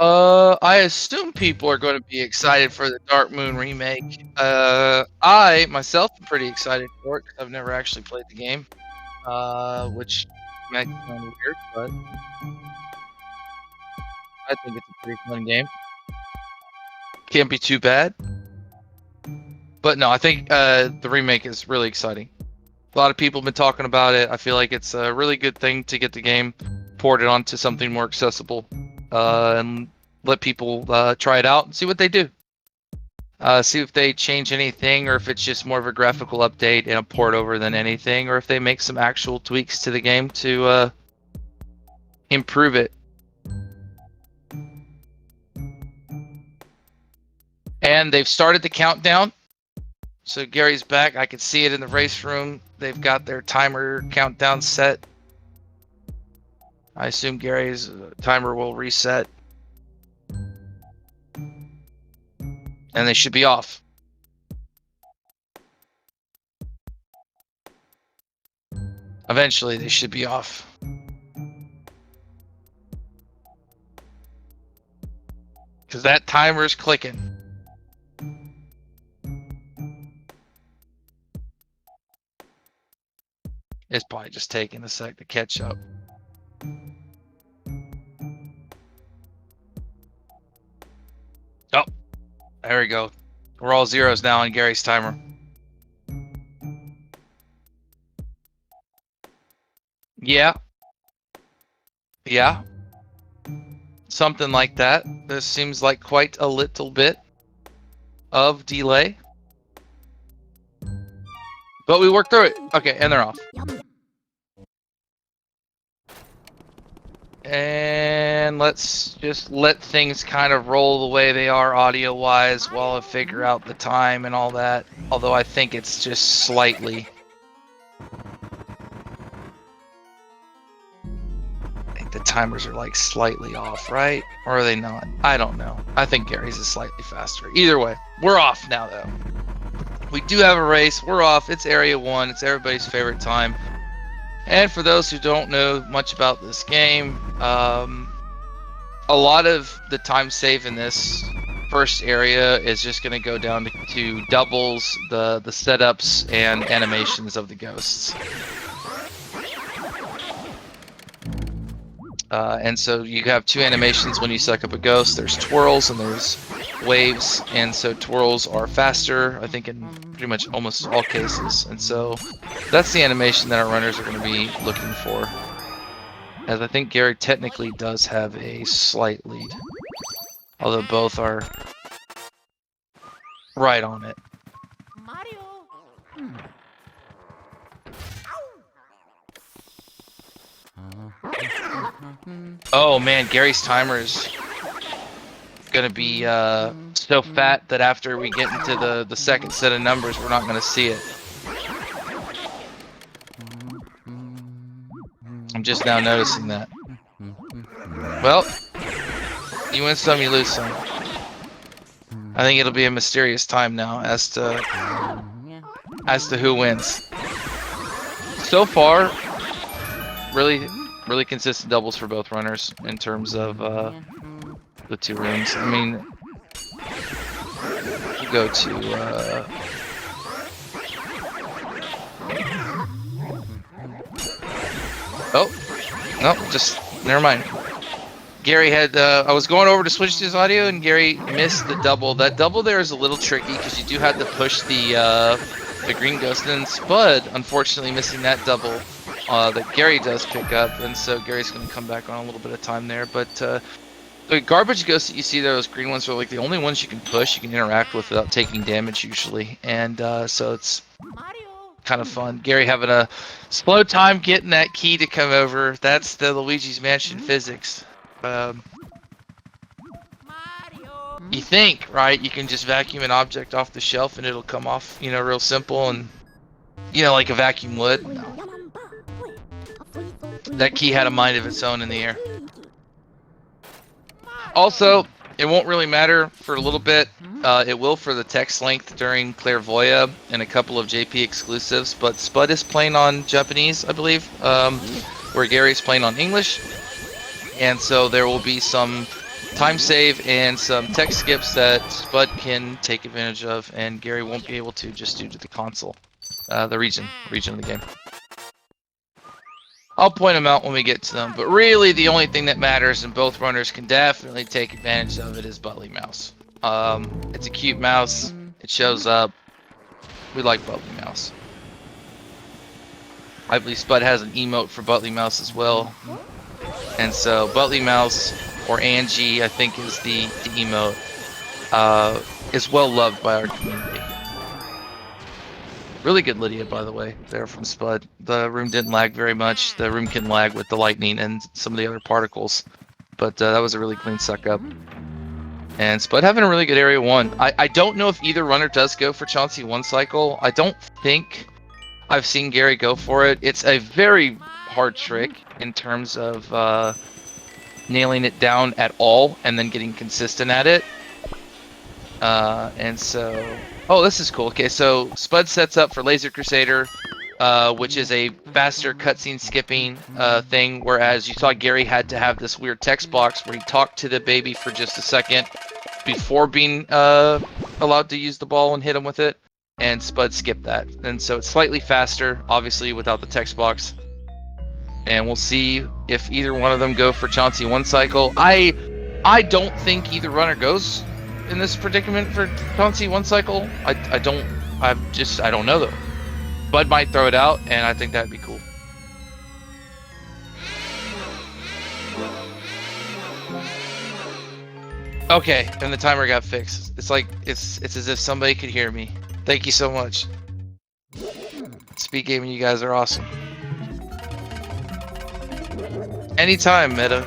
I assume people are going to be excited for the Dark Moon remake. I myself am pretty excited for it because I've never actually played the game. Which might sound weird, but I think it's a pretty fun game. Can't be too bad. But no, I think the remake is really exciting. A lot of people have been talking about it. I feel like it's a really good thing to get the game ported onto something more accessible, and let people try it out and see what they do. See if they change anything, or if it's just more of a graphical update and a port over than anything, or if they make some actual tweaks to the game to improve it. And they've started the countdown. So Gary's back. I can see it in the race room. They've got their timer countdown set. I assume Gary's timer will reset. And they should be off. Eventually, they should be off. Because that timer's clicking. It's probably just taking a sec to catch up. Oh, there we go. We're all zeros now on Gary's timer. Yeah. Yeah. Something like that. This seems like quite a little bit of delay. But we worked through it. Okay, and they're off. And let's just let things kind of roll the way they are audio-wise while I figure out the time and all that. Although I think it's just slightly. I think the timers are like slightly off, right? Or are they not? I don't know. I think Gary's is slightly faster. Either way, we're off now though. We do have a race. We're off. It's Area 1. It's everybody's favorite time. And for those who don't know much about this game, a lot of the time save in this first area is just going to go down to doubles, the setups, and animations of the ghosts. And so you have two animations when you suck up a ghost. There's twirls and there's waves, and so twirls are faster, I think, in pretty much almost all cases. And so that's the animation that our runners are going to be looking for. As I think Gary technically does have a slight lead, although both are right on it. Oh man, Gary's timer is gonna be so fat that after we get into the second set of numbers, we're not gonna see it. I'm just now noticing that. Well, you win some, you lose some. I think it'll be a mysterious time now as to who wins. So far, really consistent doubles for both runners in terms of the two rooms. I mean, you go to oh no, just never mind. Gary had I was going over to switch to his audio, and Gary missed the double. That double there is a little tricky because you do have to push the green ghost, and Spud unfortunately missing that double that Gary does pick up, and so Gary's going to come back on a little bit of time there. But the garbage ghosts that you see there, those green ones, are like the only ones you can push, you can interact with without taking damage usually, and so it's kind of fun. Gary having a slow time getting that key to come over. That's the Luigi's Mansion physics. You think, right? You can just vacuum an object off the shelf and it'll come off, you know, real simple, and you know, like a vacuum would. No. That key had a mind of its own in the air. Also, it won't really matter for a little bit. It will for the text length during Clairvoya and a couple of JP exclusives, but Spud is playing on Japanese, I believe, where Gary's playing on English. And so there will be some time save and some tech skips that Spud can take advantage of, and Gary won't be able to just due to the console, the region of the game. I'll point them out when we get to them, but really the only thing that matters, and both runners can definitely take advantage of it, is Butley Mouse. It's a cute mouse. It shows up. We like Butley Mouse. I believe Spud has an emote for Butley Mouse as well. And so Butley Mouse, or Angie, I think is the emote, is well loved by our community. Really good Lydia, by the way, there from Spud. The room didn't lag very much. The room can lag with the lightning and some of the other particles. But that was a really clean suck up. And Spud having a really good area 1. I don't know if either runner does go for Chauncey 1 cycle. I don't think I've seen Gary go for it. It's a very hard trick in terms of nailing it down at all and then getting consistent at it. And so, oh, this is cool. Okay, so Spud sets up for Laser Crusader, which is a faster cutscene skipping thing, whereas you saw Gary had to have this weird text box where he talked to the baby for just a second before being allowed to use the ball and hit him with it, and Spud skipped that. And so it's slightly faster, obviously without the text box. And we'll see if either one of them go for Chauncey 1 cycle. I don't think either runner goes in this predicament for Chauncey 1 cycle. I don't know though. Bud might throw it out, and I think that'd be cool. Okay, and the timer got fixed. It's like it's as if somebody could hear me. Thank you so much. Speed Gaming, you guys are awesome. Anytime, Meta.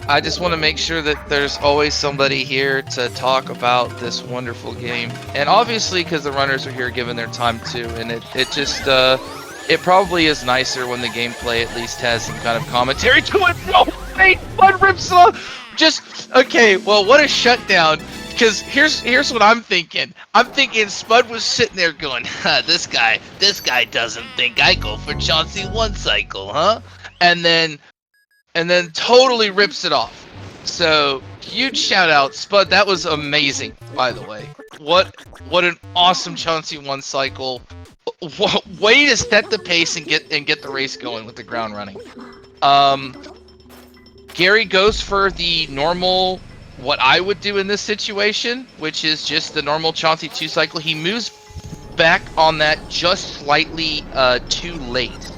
I just want to make sure that there's always somebody here to talk about this wonderful game. And obviously, because the runners are here giving their time too, and it just, it probably is nicer when the gameplay at least has some kind of commentary to it. No, wait, Bud rips off. Just, okay, well, what a shutdown. Because here's what I'm thinking. I'm thinking Spud was sitting there going, this guy doesn't think I go for Chauncey 1 cycle, huh? And then totally rips it off. So huge shout out, Spud. That was amazing, by the way. What an awesome Chauncey 1 cycle. Way to set the pace and get the race going with the ground running. Gary goes for the normal, what I would do in this situation, which is just the normal Chauncey 2 cycle. He moves back on that just slightly too late.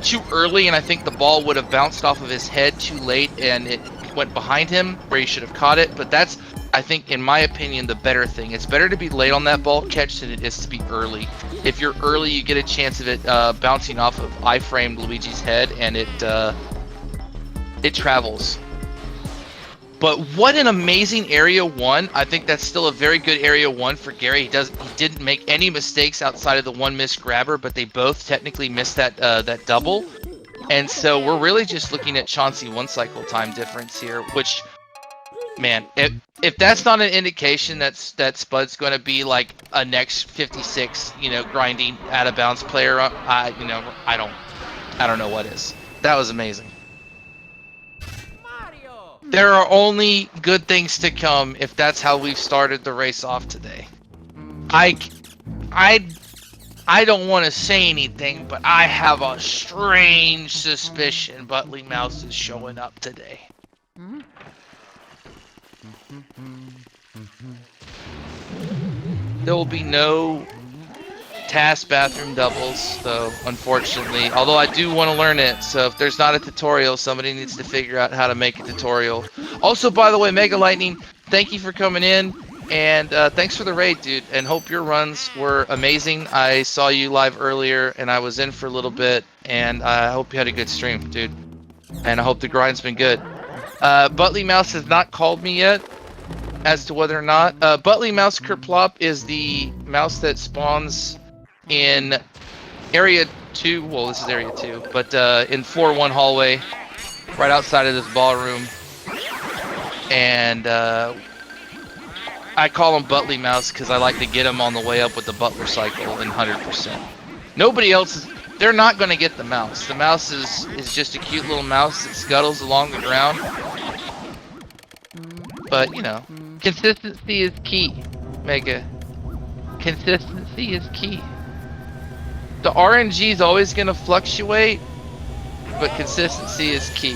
Too early, and I think the ball would have bounced off of his head too late, and it went behind him where he should have caught it. But that's, I think, in my opinion, the better thing. It's better to be late on that ball catch than it is to be early. If you're early, you get a chance of it bouncing off of I-framed Luigi's head, and it travels. But what an amazing Area 1. I think that's still a very good Area 1 for Gary. He didn't make any mistakes outside of the one missed grabber, but they both technically missed that double. And so we're really just looking at Chauncey 1 cycle time difference here, which, man, if that's not an indication that Spud's going to be like a next 56, grinding out of bounds player, I don't know what is. That was amazing. There are only good things to come if that's how we've started the race off today. I don't want to say anything, but I have a strange suspicion Butley Mouse is showing up today. There will be no task bathroom doubles, though, unfortunately. Although I do want to learn it, so if there's not a tutorial, somebody needs to figure out how to make a tutorial. Also, by the way, Mega Lightning, thank you for coming in, and thanks for the raid, dude, and hope your runs were amazing. I saw you live earlier, and I was in for a little bit, and I hope you had a good stream, dude. And I hope the grind's been good. Butley Mouse has not called me yet as to whether or not. Butley Mouse Kerplop is the mouse that spawns in Area 2, well, this is Area 2, but in Floor 1 hallway, right outside of this ballroom. And I call him Butley Mouse because I like to get him on the way up with the Butler cycle in 100%. Nobody else they're not going to get the mouse. The mouse is just a cute little mouse that scuttles along the ground. But, you know, consistency is key, Mega. Consistency is key. The RNG is always going to fluctuate, but consistency is key.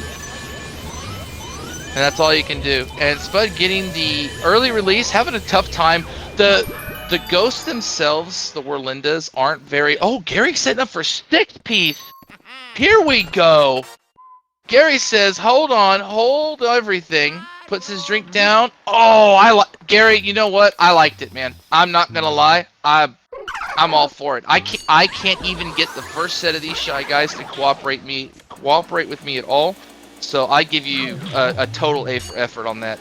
And that's all you can do. And Spud getting the early release, having a tough time. The ghosts themselves, the Werlindas, aren't very... Oh, Gary's setting up for 6-piece. Here we go. Gary says, hold on, hold everything. Puts his drink down. Oh, Gary, you know what? I liked it, man. I'm not going to lie. I'm all for it. I can't even get the first set of these Shy Guys to cooperate with me at all. So I give you a total A for effort on that.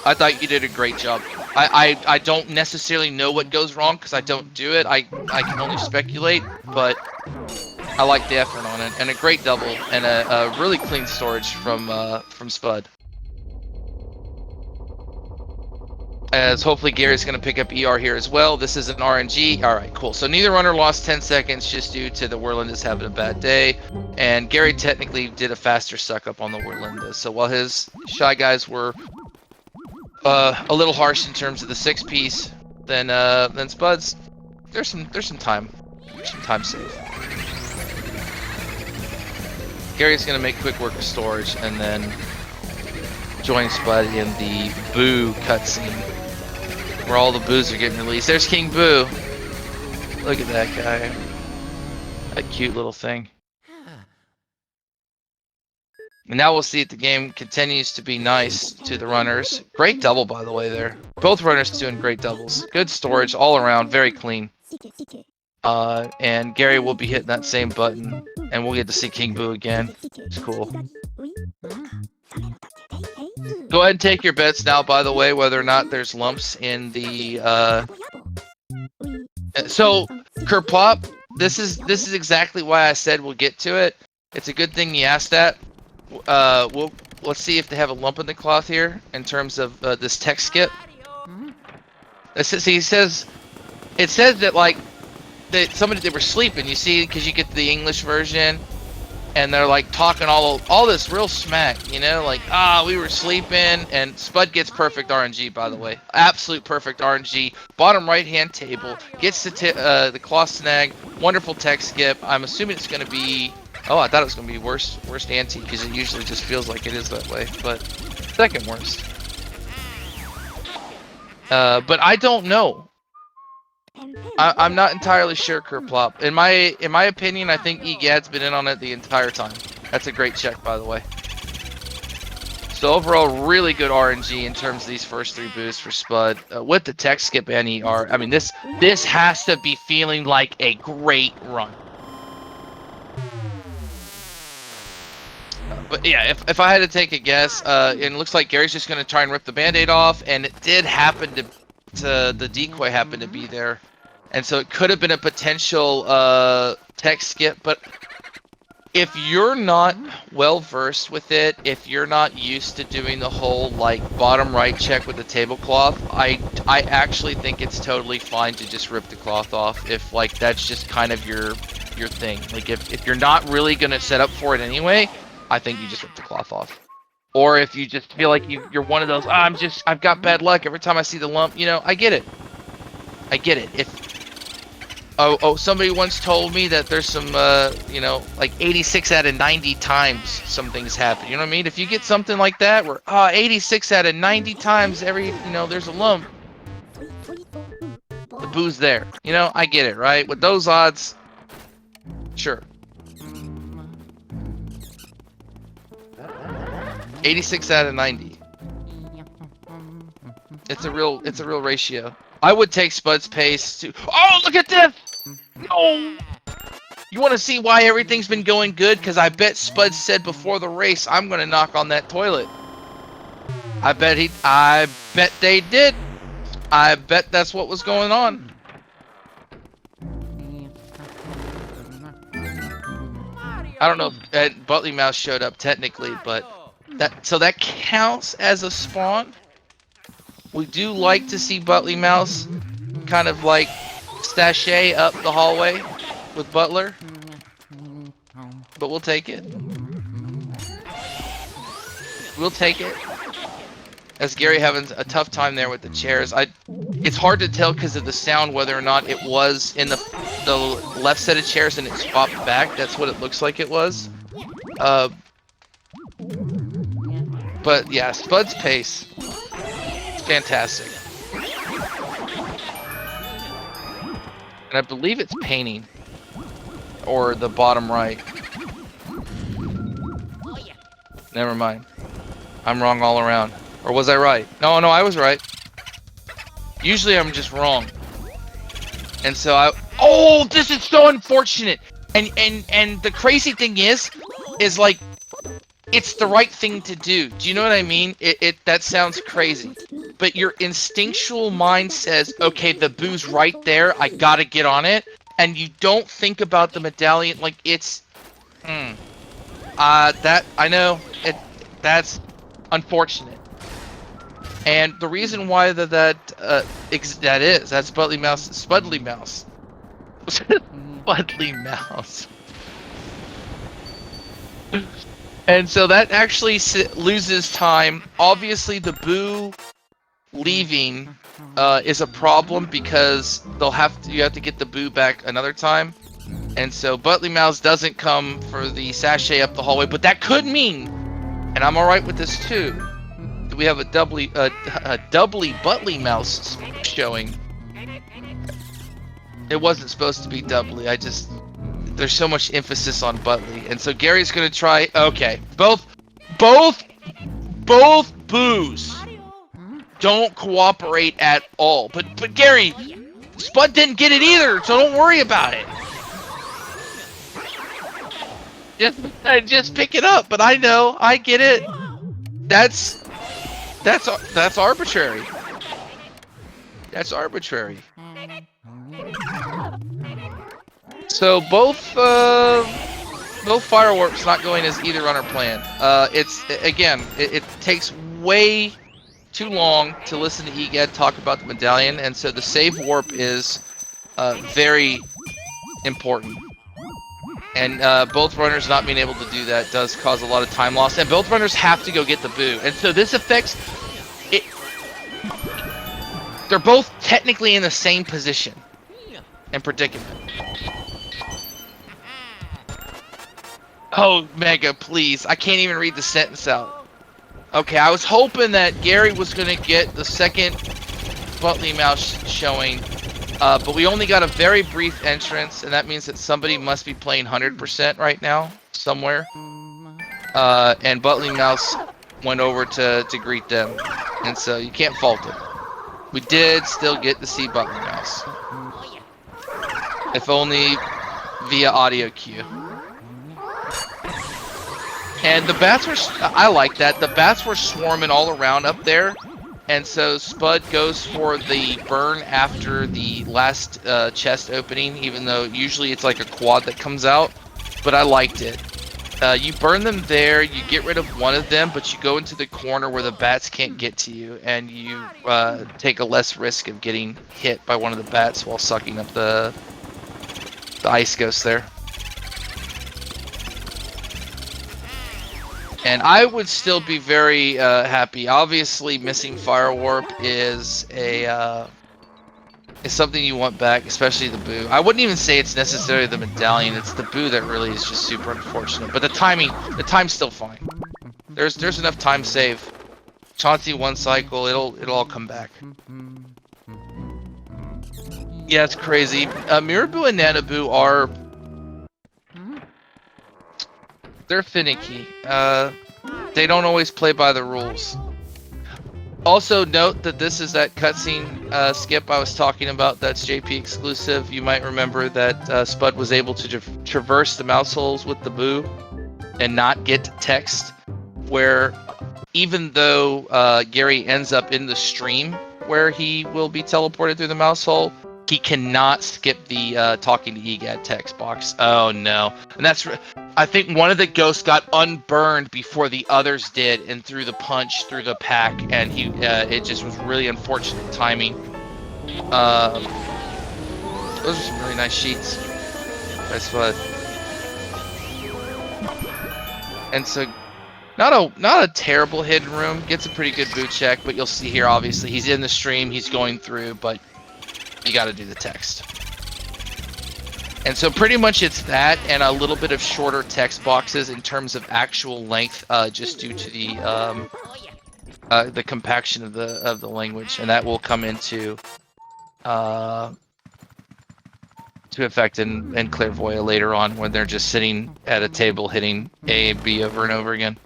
I thought you did a great job. I don't necessarily know what goes wrong because I don't do it. I can only speculate, but I like the effort on it, and a great double, and a really clean storage from Spud. As hopefully Gary's going to pick up ER here as well. This is an RNG. All right, cool. So neither runner lost 10 seconds just due to the Werlindas having a bad day. And Gary technically did a faster suck up on the Werlindas. So while his Shy Guys were a little harsh in terms of the 6-piece, then Spud's, there's some time. Some time saved. Gary's going to make quick work of storage and then join Spud in the Boo cutscene, where all the Boos are getting released. There's King Boo. Look at that guy. That cute little thing. And now we'll see if the game continues to be nice to the runners. Great double, by the way, there. Both runners doing great doubles. Good storage all around, very clean. And Gary will be hitting that same button, and we'll get to see King Boo again. It's cool. Go ahead and take your bets now, by the way, whether or not there's lumps in the... So, Kerplop, this is exactly why I said we'll get to it. It's a good thing you asked that. Let's see if they have a lump in the cloth here in terms of this text skip. It says that like they were sleeping. You see, because you get the English version, and they're like talking all this real smack, you know, like we were sleeping. And Spud gets perfect RNG, by the way, absolute perfect RNG. Bottom right hand table gets the cloth snag. Wonderful text skip. I'm assuming it's going to be. Oh, I thought it was going to be worst ante, because it usually just feels like it is that way, but second worst. But I don't know. I'm not entirely sure, Kerplop. In my opinion, I think EGAD's been in on it the entire time. That's a great check, by the way. So overall, really good RNG in terms of these first 3 boosts for Spud. With the tech skip and ER, I mean, this has to be feeling like a great run. But yeah, if I had to take a guess, it looks like Gary's just going to try and rip the Band-Aid off, and it did happen to the decoy happened to be there, and so it could have been a potential tech skip. But if you're not well versed with it, if you're not used to doing the whole like bottom right check with the tablecloth, I actually think it's totally fine to just rip the cloth off if like that's just kind of your thing. Like if you're not really going to set up for it anyway, I think you just rip the cloth off. Or if you just feel like you're one of those, I've got bad luck every time I see the lump, you know, I get it. Somebody once told me that there's some, you know, like 86 out of 90 times some things happen. You know what I mean? If you get something like that where, 86 out of 90 times there's a lump, the boo's there. You know, I get it, right? With those odds, sure. 86 out of 90. It's a real ratio. I would take Spud's pace to. Oh, look at this! No! You want to see why everything's been going good? Because I bet Spud said before the race, I'm going to knock on that toilet. I bet they did. I bet that's what was going on. I don't know if Butley Mouse showed up technically, but that counts as a spawn. We do like to see Butley Mouse kind of like sashay up the hallway with Butler, but we'll take it. We'll take it. As Gary having a tough time there with the chairs. It's hard to tell because of the sound whether or not it was in the left set of chairs and it swapped back. That's what it looks like it was. But yeah, Spud's pace, it's fantastic. And I believe it's painting, or the bottom right. Never mind. I'm wrong all around. Or was I right? No, I was right. Usually I'm just wrong. And so oh, this is so unfortunate. And the crazy thing is like, it's the right thing to do. Do you know what I mean? That sounds crazy. But your instinctual mind says, okay, the boo's right there. I gotta get on it. And you don't think about the medallion. Like, it's... that, I know, that's unfortunate. And the reason why that's Spudly Mouse. Spudly Mouse. Spudly Mouse. And so that actually loses time. Obviously, the boo leaving is a problem because you have to get the boo back another time. And so Buttley Mouse doesn't come for the sachet up the hallway, but that could mean, and I'm alright with this too, that we have a doubly Buttley Mouse showing. It wasn't supposed to be doubly, there's so much emphasis on Buttley. And so Gary's gonna try, okay, both boos don't cooperate at all. But Gary, Spud didn't get it either, so don't worry about it. Just pick it up. But I know, I get it. That's arbitrary. That's arbitrary. So both fireworks not going as either runner plan. It takes way too long to listen to EGAD talk about the medallion, and so the save warp is very important. And both runners not being able to do that does cause a lot of time loss, and both runners have to go get the boo. And so this affects it. They're both technically in the same position and predicament. Oh, Mega, please. I can't even read the sentence out. Okay, I was hoping that Gary was going to get the second Buttley Mouse showing, but we only got a very brief entrance, and that means that somebody must be playing 100% right now, somewhere. And Buttley Mouse went over to greet them, and so you can't fault it. We did still get to see Buttley Mouse. If only via audio cue. And the bats were, I like that, the bats were swarming all around up there. And so Spud goes for the burn after the last chest opening, even though usually it's like a quad that comes out. But I liked it. You burn them there, you get rid of one of them, but you go into the corner where the bats can't get to you, and you take a less risk of getting hit by one of the bats while sucking up the ice ghost there. And I would still be very happy. Obviously, missing Fire Warp is something you want back, especially the boo. I wouldn't even say it's necessarily the medallion. It's the boo that really is just super unfortunate. But the time's still fine. There's enough time save. Chauncey one cycle, it'll all come back. Yeah, it's crazy. Miraboo and Nanaboo are... They're finicky. They don't always play by the rules. Also note that this is that cutscene skip I was talking about. That's JP exclusive. You might remember that Spud was able to traverse the mouse holes with the boo and not get text, where even though Gary ends up in the stream where he will be teleported through the mouse hole, he cannot skip the talking to EGAD text box. Oh no. And that's... I think one of the ghosts got unburned before the others did, and threw the punch through the pack, and it just was really unfortunate timing. Those are some really nice sheets. by Spud. And so, not a terrible hidden room. Gets a pretty good boot check, but you'll see here, obviously, he's in the stream, he's going through, but you got to do the text. And so pretty much it's that and a little bit of shorter text boxes in terms of actual length, just due to the compaction of the language, and that will come into to effect in Clairvoyant later on when they're just sitting at a table hitting A and B over and over again.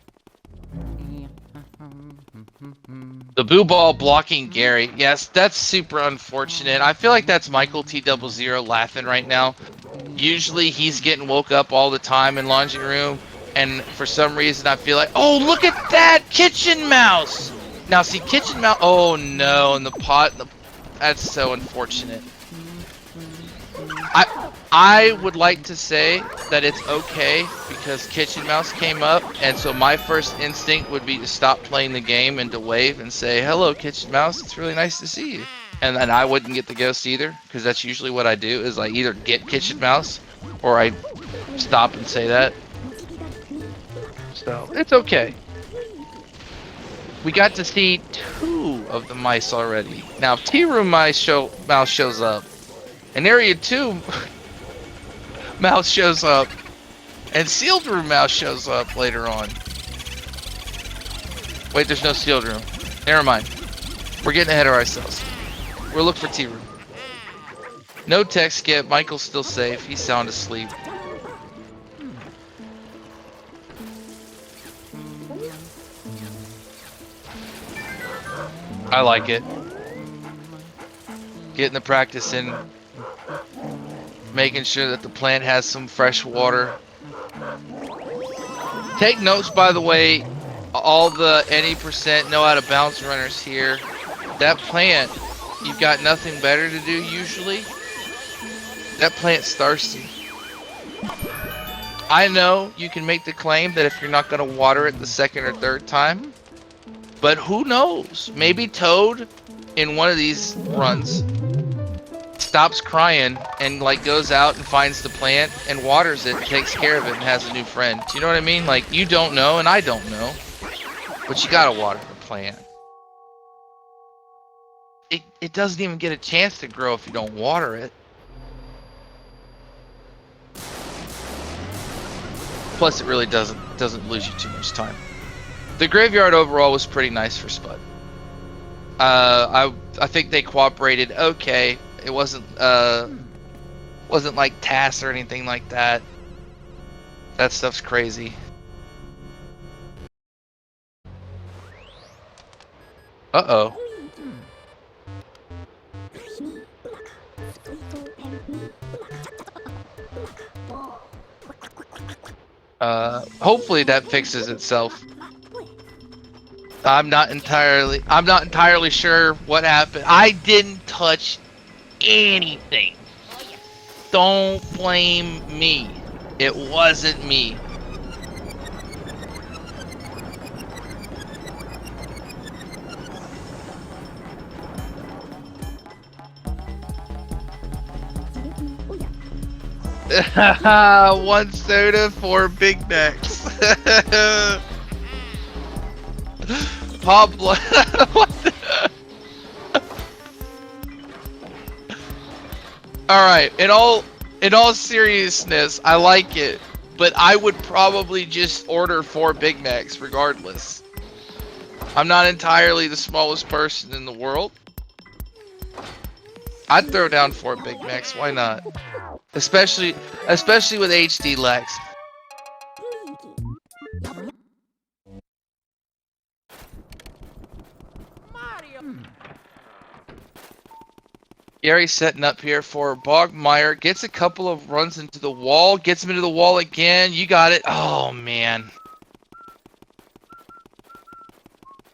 The boo ball blocking Gary. Yes, that's super unfortunate. I feel like that's Michael T00 laughing right now. Usually he's getting woke up all the time in laundry room, and for some reason I feel like, oh, look at that kitchen mouse. Now see, kitchen mouse. Oh no, and the pot. That's so unfortunate. I would like to say that it's okay because Kitchen Mouse came up, and so my first instinct would be to stop playing the game and to wave and say, hello, Kitchen Mouse, it's really nice to see you. And then I wouldn't get the ghost either, because that's usually what I do, is I either get Kitchen Mouse or I stop and say that. So, it's okay. We got to see 2 of the mice already. Now, if T-Room mouse shows up, and Area 2 mouse shows up, and Sealed Room mouse shows up later on. Wait, there's no Sealed Room. Never mind. We're getting ahead of ourselves. We'll look for T-Room. No text skip. Michael's still safe. He's sound asleep. I like it. Getting the practice in. Making sure that the plant has some fresh water. Take notes, by the way, all the any percent know how to bounce runners here. That plant, you've got nothing better to do usually. That plant's thirsty. I know you can make the claim that if you're not going to water it the second or third time, but who knows? Maybe Toad in one of these runs stops crying and like goes out and finds the plant and waters it, takes care of it, and has a new friend. Do you know what I mean? Like, you don't know and I don't know, but you gotta water the plant. It doesn't even get a chance to grow if you don't water it. Plus, it really doesn't lose you too much time. The graveyard overall was pretty nice for Spud. I think they cooperated okay. It wasn't like tasks or anything like that. That stuff's crazy. Uh-oh. Hopefully that fixes itself. I'm not entirely sure what happened. I didn't touch anything. Don't blame me. It wasn't me. One soda, 4 Big Macs. Pablo. What the? Alright, in all seriousness, I like it, but I would probably just order 4 Big Macs regardless. I'm not entirely the smallest person in the world. I'd throw down 4 Big Macs, why not? Especially with HD Lex. Gary's setting up here for Bogmire. Gets a couple of runs into the wall. Gets him into the wall again. You got it. Oh, man.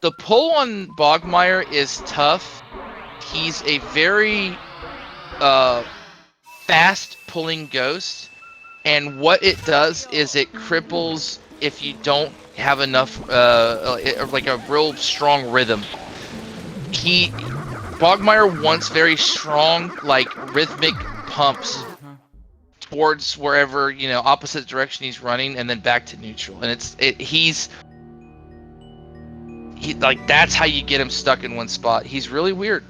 The pull on Bogmire is tough. He's a very fast pulling ghost. And what it does is it cripples if you don't have enough, like a real strong rhythm. Bogmire wants very strong, like, rhythmic pumps towards wherever, you know, opposite direction he's running, and then back to neutral. And he's like, that's how you get him stuck in one spot. He's really weird.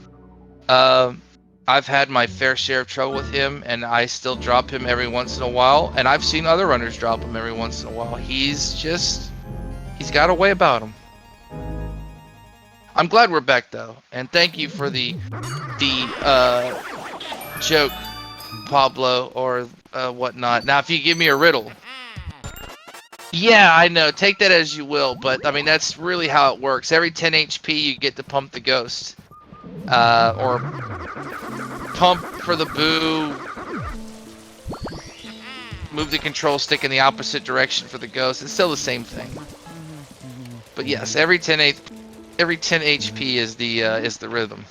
I've had my fair share of trouble with him, and I still drop him every once in a while, and I've seen other runners drop him every once in a while. He's got a way about him. I'm glad we're back though, and thank you for the joke, Pablo, or whatnot. Now, if you give me a riddle, yeah, I know, take that as you will, but I mean, that's really how it works. Every 10 HP you get to pump the ghost, or pump for the boo, move the control stick in the opposite direction for the ghost. It's still the same thing. But yes, every 10 HP is the rhythm.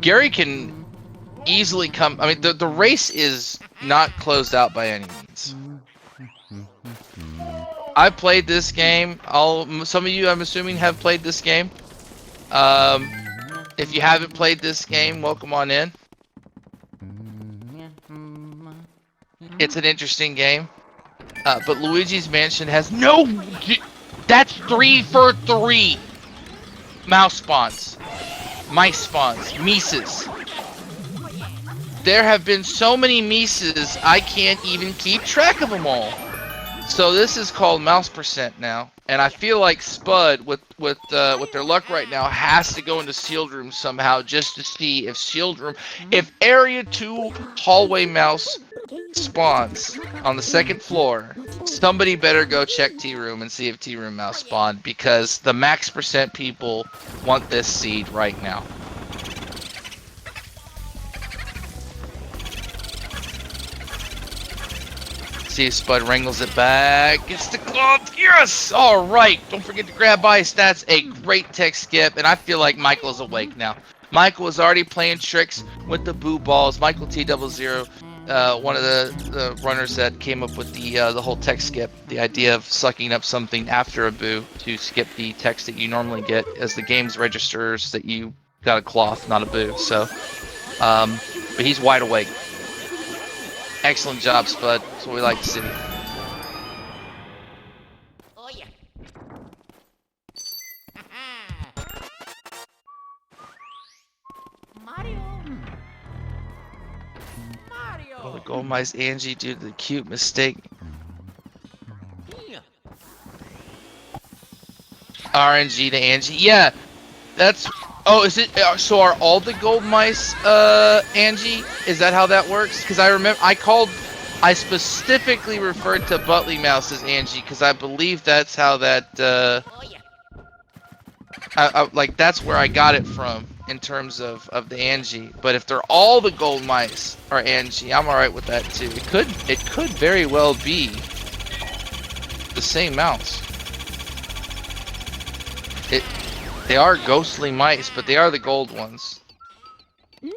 Gary can easily come. I mean, the race is not closed out by any means. I played this game. Some of you, I'm assuming, have played this game. If you haven't played this game, welcome on in. It's an interesting game. But Luigi's Mansion has no... That's 3 for 3! Mouse spawns. Mice spawns. Mises. There have been so many Mises, I can't even keep track of them all. So this is called mouse percent now. And I feel like Spud, with their luck right now, has to go into sealed room somehow just to see if sealed room... If area 2 hallway mouse spawns on the 2nd floor, somebody better go check T room and see if T room mouse spawned, because the max percent people want this seed right now. See if Spud wrangles it back. Gets the glove. Yes! Alright. Don't forget to grab ice. That's a great tech skip. And I feel like Michael's awake now. Michael was already playing tricks with the boo balls. Michael T00, one of the runners that came up with the whole tech skip. The idea of sucking up something after a boo to skip the text that you normally get, as the game's registers that you got a cloth, not a boo. So, but he's wide awake. Excellent job, Spud. That's what we like to see. Oh yeah. Mario. Oh, the gold mice Angie due to the cute mistake. RNG to Angie. Yeah, that's... Oh, is it... So are all the gold mice, Angie? Is that how that works? Because I remember... I specifically referred to Butley Mouse as Angie, because I believe that's how that... like, that's where I got it from, in terms of the Angie. But if they're all the gold mice are Angie, I'm alright with that, too. It could very well be the same mouse. They are ghostly mice, but they are the gold ones. You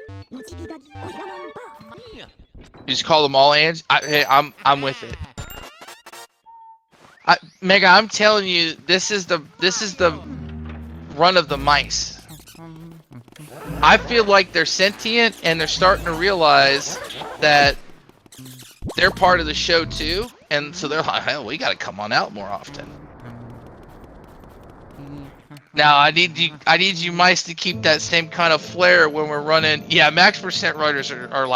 just call them all Angie? Hey, I'm with it. Mega, I'm telling you, this is the run of the mice. I feel like they're sentient, and they're starting to realize that they're part of the show too, and so they're like, hell, we gotta come on out more often. Now I need you mice to keep that same kind of flair when we're running. Yeah, max percent runners are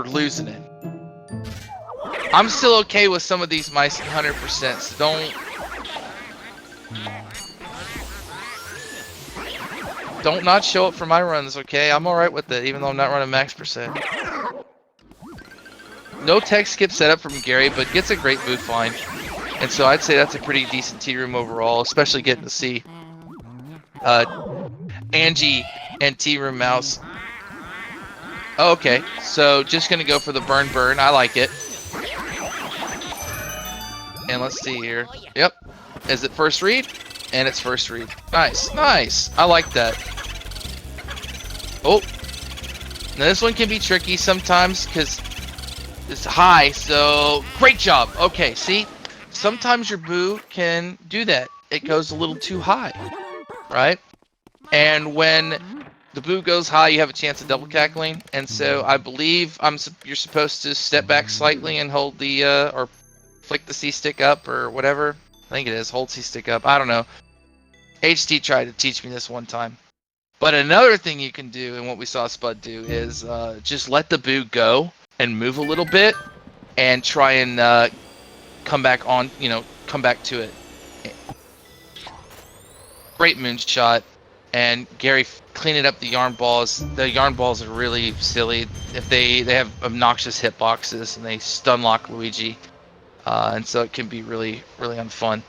losing it. I'm still okay with some of these mice at 100%. So don't not show up for my runs, okay? I'm alright with it, even though I'm not running max percent. No tech skip setup from Gary, but gets a great move find. And so I'd say that's a pretty decent T room overall, especially getting to see Angie and T room mouse. Oh, okay, so just gonna go for the burn. I like it. And let's see here. Yep. Is it first read? And it's first read. Nice. I like that. Oh. Now this one can be tricky sometimes because it's high, so great job. Okay, see? Sometimes your boo can do that. It goes a little too high, right? And when the boo goes high, you have a chance of double cackling, and so I believe you're supposed to step back slightly and hold the or flick the C stick up or whatever. I think it is hold C stick up. I don't know. HT tried to teach me this one time. But another thing you can do, and what we saw Spud do, is just let the boo go and move a little bit, and try and come back on. Come back to it. Great moonshot. And Gary cleaning up the yarn balls. The yarn balls are really silly. If they have obnoxious hitboxes and they stun lock Luigi, and so it can be really unfun.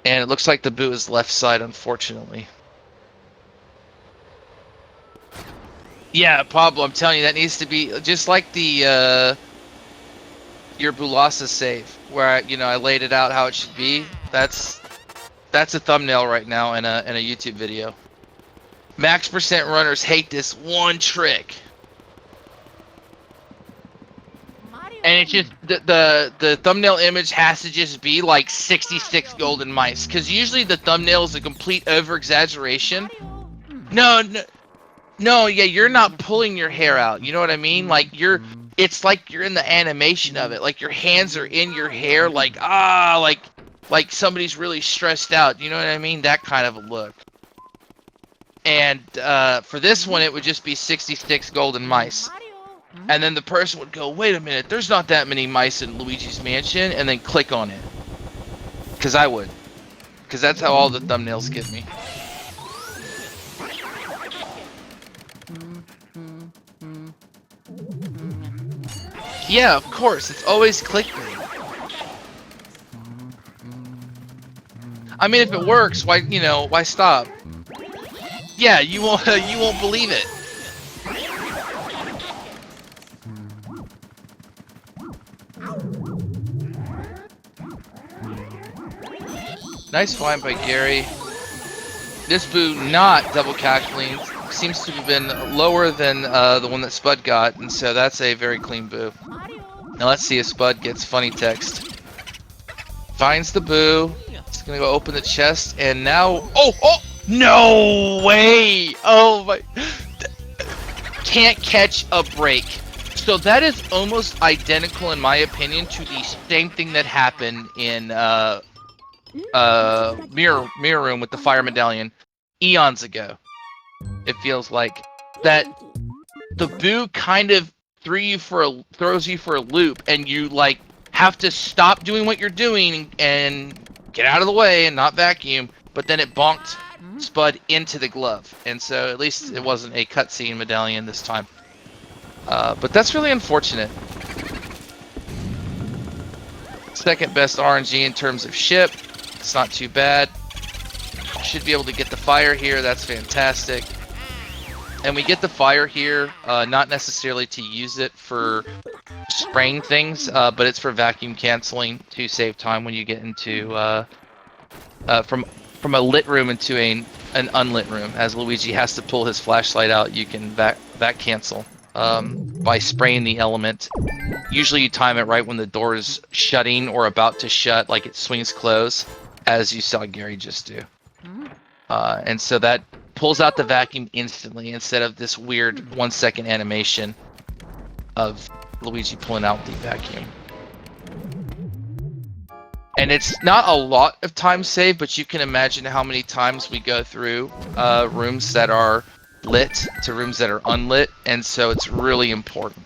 And it looks like the boo is left side, unfortunately. Yeah, Pablo, I'm telling you, that needs to be just like the your Bulasa save, where I laid it out how it should be. That's a thumbnail right now in a YouTube video. Max percent runners hate this one trick. And it's just the thumbnail image has to just be like 66 golden mice, because usually the thumbnail is a complete over exaggeration. No, yeah, you're not pulling your hair out. You know what I mean? Like it's like you're in the animation of it. Like your hands are in your hair, like like somebody's really stressed out. You know what I mean? That kind of a look. And for this one, it would just be 66 golden mice. And then the person would go, wait a minute, there's not that many mice in Luigi's Mansion, and then click on it. Because I would. Because that's how all the thumbnails give me. Yeah, of course, it's always clickbait. I mean, if it works, why stop? Yeah, you won't believe it. Nice find by Gary. This boo not double cackling, seems to have been lower than the one that Spud got, and so that's a very clean boo. Now let's see if Spud gets funny text. Finds the boo. It's gonna go open the chest, and now oh no way! Oh my! Can't catch a break. So that is almost identical, in my opinion, to the same thing that happened in mirror room with the fire medallion eons ago. It feels like that the boo kind of throws you for a loop, and you like have to stop doing what you're doing and get out of the way and not vacuum, but then it bonked Spud into the glove, and so at least it wasn't a cutscene medallion this time. But that's really unfortunate. Second best RNG in terms of ship. It's not too bad. Should be able to get the fire here. That's fantastic. And we get the fire here, not necessarily to use it for spraying things, but it's for vacuum canceling to save time when you get into from a lit room into an unlit room. As Luigi has to pull his flashlight out, you can vac cancel by spraying the element. Usually you time it right when the door is shutting or about to shut, like it swings close, as you saw Gary just do. And so that pulls out the vacuum instantly, instead of this weird 1 second animation of Luigi pulling out the vacuum. And it's not a lot of time saved, but you can imagine how many times we go through rooms that are lit to rooms that are unlit, and so it's really important.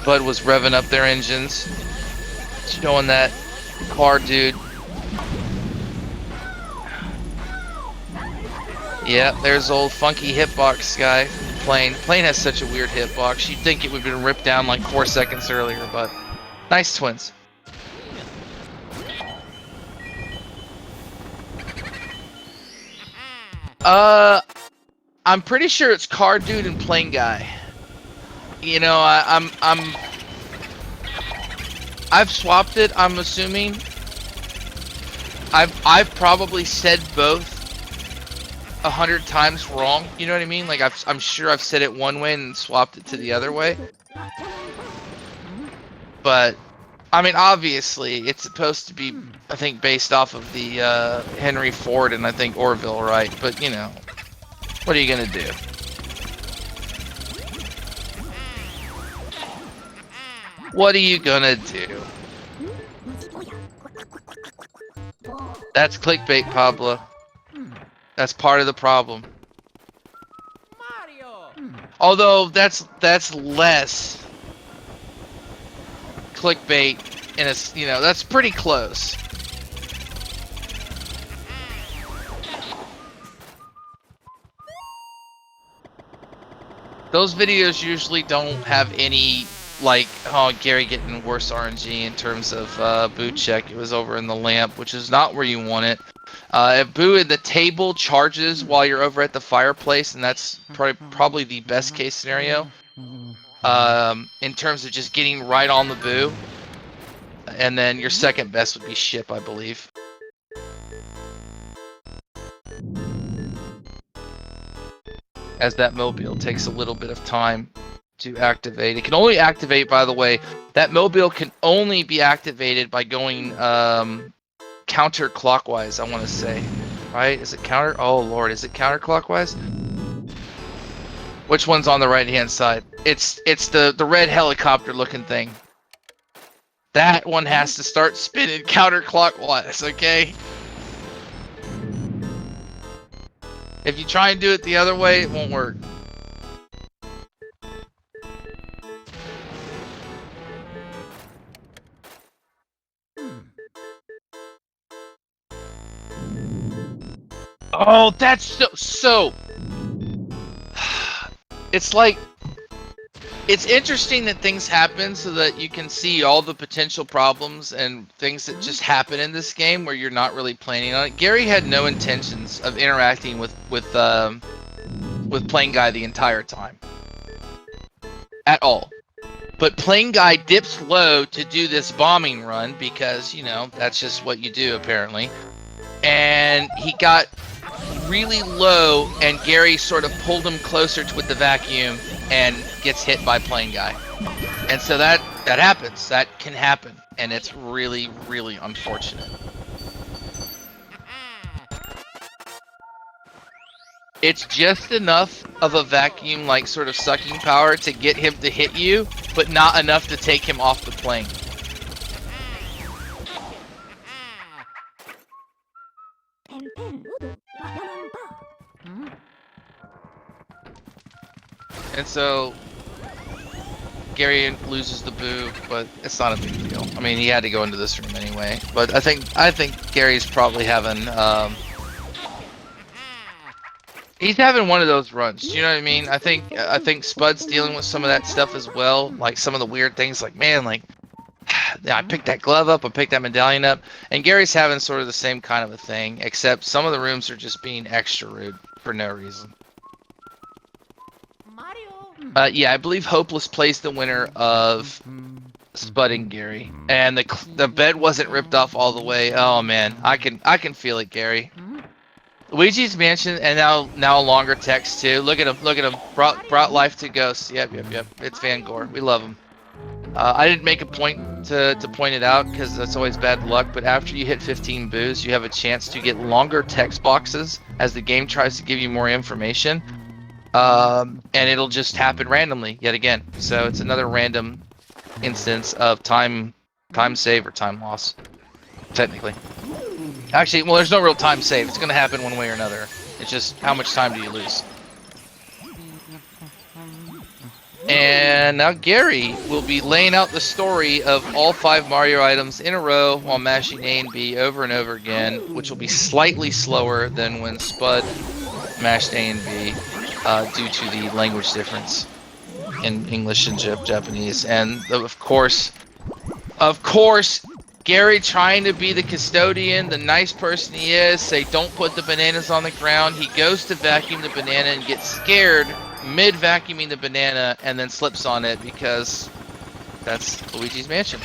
Spud was revving up their engines, showing that car dude. Yeah, there's old funky hitbox guy. Plane has such a weird hitbox. You'd think it would have been ripped down like 4 seconds earlier, but nice twins. I'm pretty sure it's car dude and plane guy. You know, I've swapped it, I'm assuming. I've probably said both 100 times wrong, you know what I mean? Like I'm sure I've said it one way and swapped it to the other way. But I mean, obviously, it's supposed to be, I think, based off of the Henry Ford and I think Orville, right? But you know, what are you gonna do? What are you gonna do? That's clickbait, Pablo. That's part of the problem. Although that's less clickbait, and it's, you know, that's pretty close. Those videos usually don't have any, like, oh, Gary getting worse RNG in terms of boot check. It was over in the lamp, which is not where you want it. If Boo in the table charges while you're over at the fireplace, and that's probably the best case scenario. In terms of just getting right on the Boo. And then your second best would be ship, I believe. As that mobile takes a little bit of time to activate. It can only activate, by the way, that mobile can only be activated by going counterclockwise, I want to say. Right? Is it counter? Oh, Lord. Is it counterclockwise? Which one's on the right-hand side? It's the red helicopter looking thing. That one has to start spinning counterclockwise, okay? If you try and do it the other way, it won't work. Oh, that's so. It's like, it's interesting that things happen so that you can see all the potential problems and things that just happen in this game where you're not really planning on it. Gary had no intentions of interacting with Plane Guy the entire time, at all. But Plane Guy dips low to do this bombing run because, you know, that's just what you do apparently. And he got really low, and Gary sort of pulled him closer with the vacuum and gets hit by Plane Guy. And so that happens. That can happen, and it's really, really unfortunate. It's just enough of a vacuum, like, sort of sucking power to get him to hit you, but not enough to take him off the plane. And so Gary loses the Boo, but it's not a big deal. I mean, he had to go into this room anyway. But I think Gary's probably having he's having one of those runs. Do you know what I mean? I think Spud's dealing with some of that stuff as well, like some of the weird things, like, man, like, I picked that glove up, I picked that medallion up, and Gary's having sort of the same kind of a thing, except some of the rooms are just being extra rude for no reason. Yeah, I believe Hopeless plays the winner of Spud and Gary, and the bed wasn't ripped off all the way. Oh man, I can feel it, Gary. Luigi's Mansion, and now longer text too. Look at him. Brought life to ghosts. Yep. It's Van Gore. We love him. I didn't make a point to point it out because that's always bad luck. But after you hit 15 boos, you have a chance to get longer text boxes as the game tries to give you more information. And it'll just happen randomly yet again. So it's another random instance of time save or time loss, technically. Actually, well, there's no real time save. It's going to happen one way or another. It's just how much time do you lose. And now Gary will be laying out the story of all 5 Mario items in a row while mashing A and B over and over again, which will be slightly slower than when Spud mashed A and B due to the language difference in English and Japanese. And of course, Gary trying to be the custodian, the nice person he is, say don't put the bananas on the ground. He goes to vacuum the banana and gets scared mid-vacuuming the banana and then slips on it because that's Luigi's Mansion.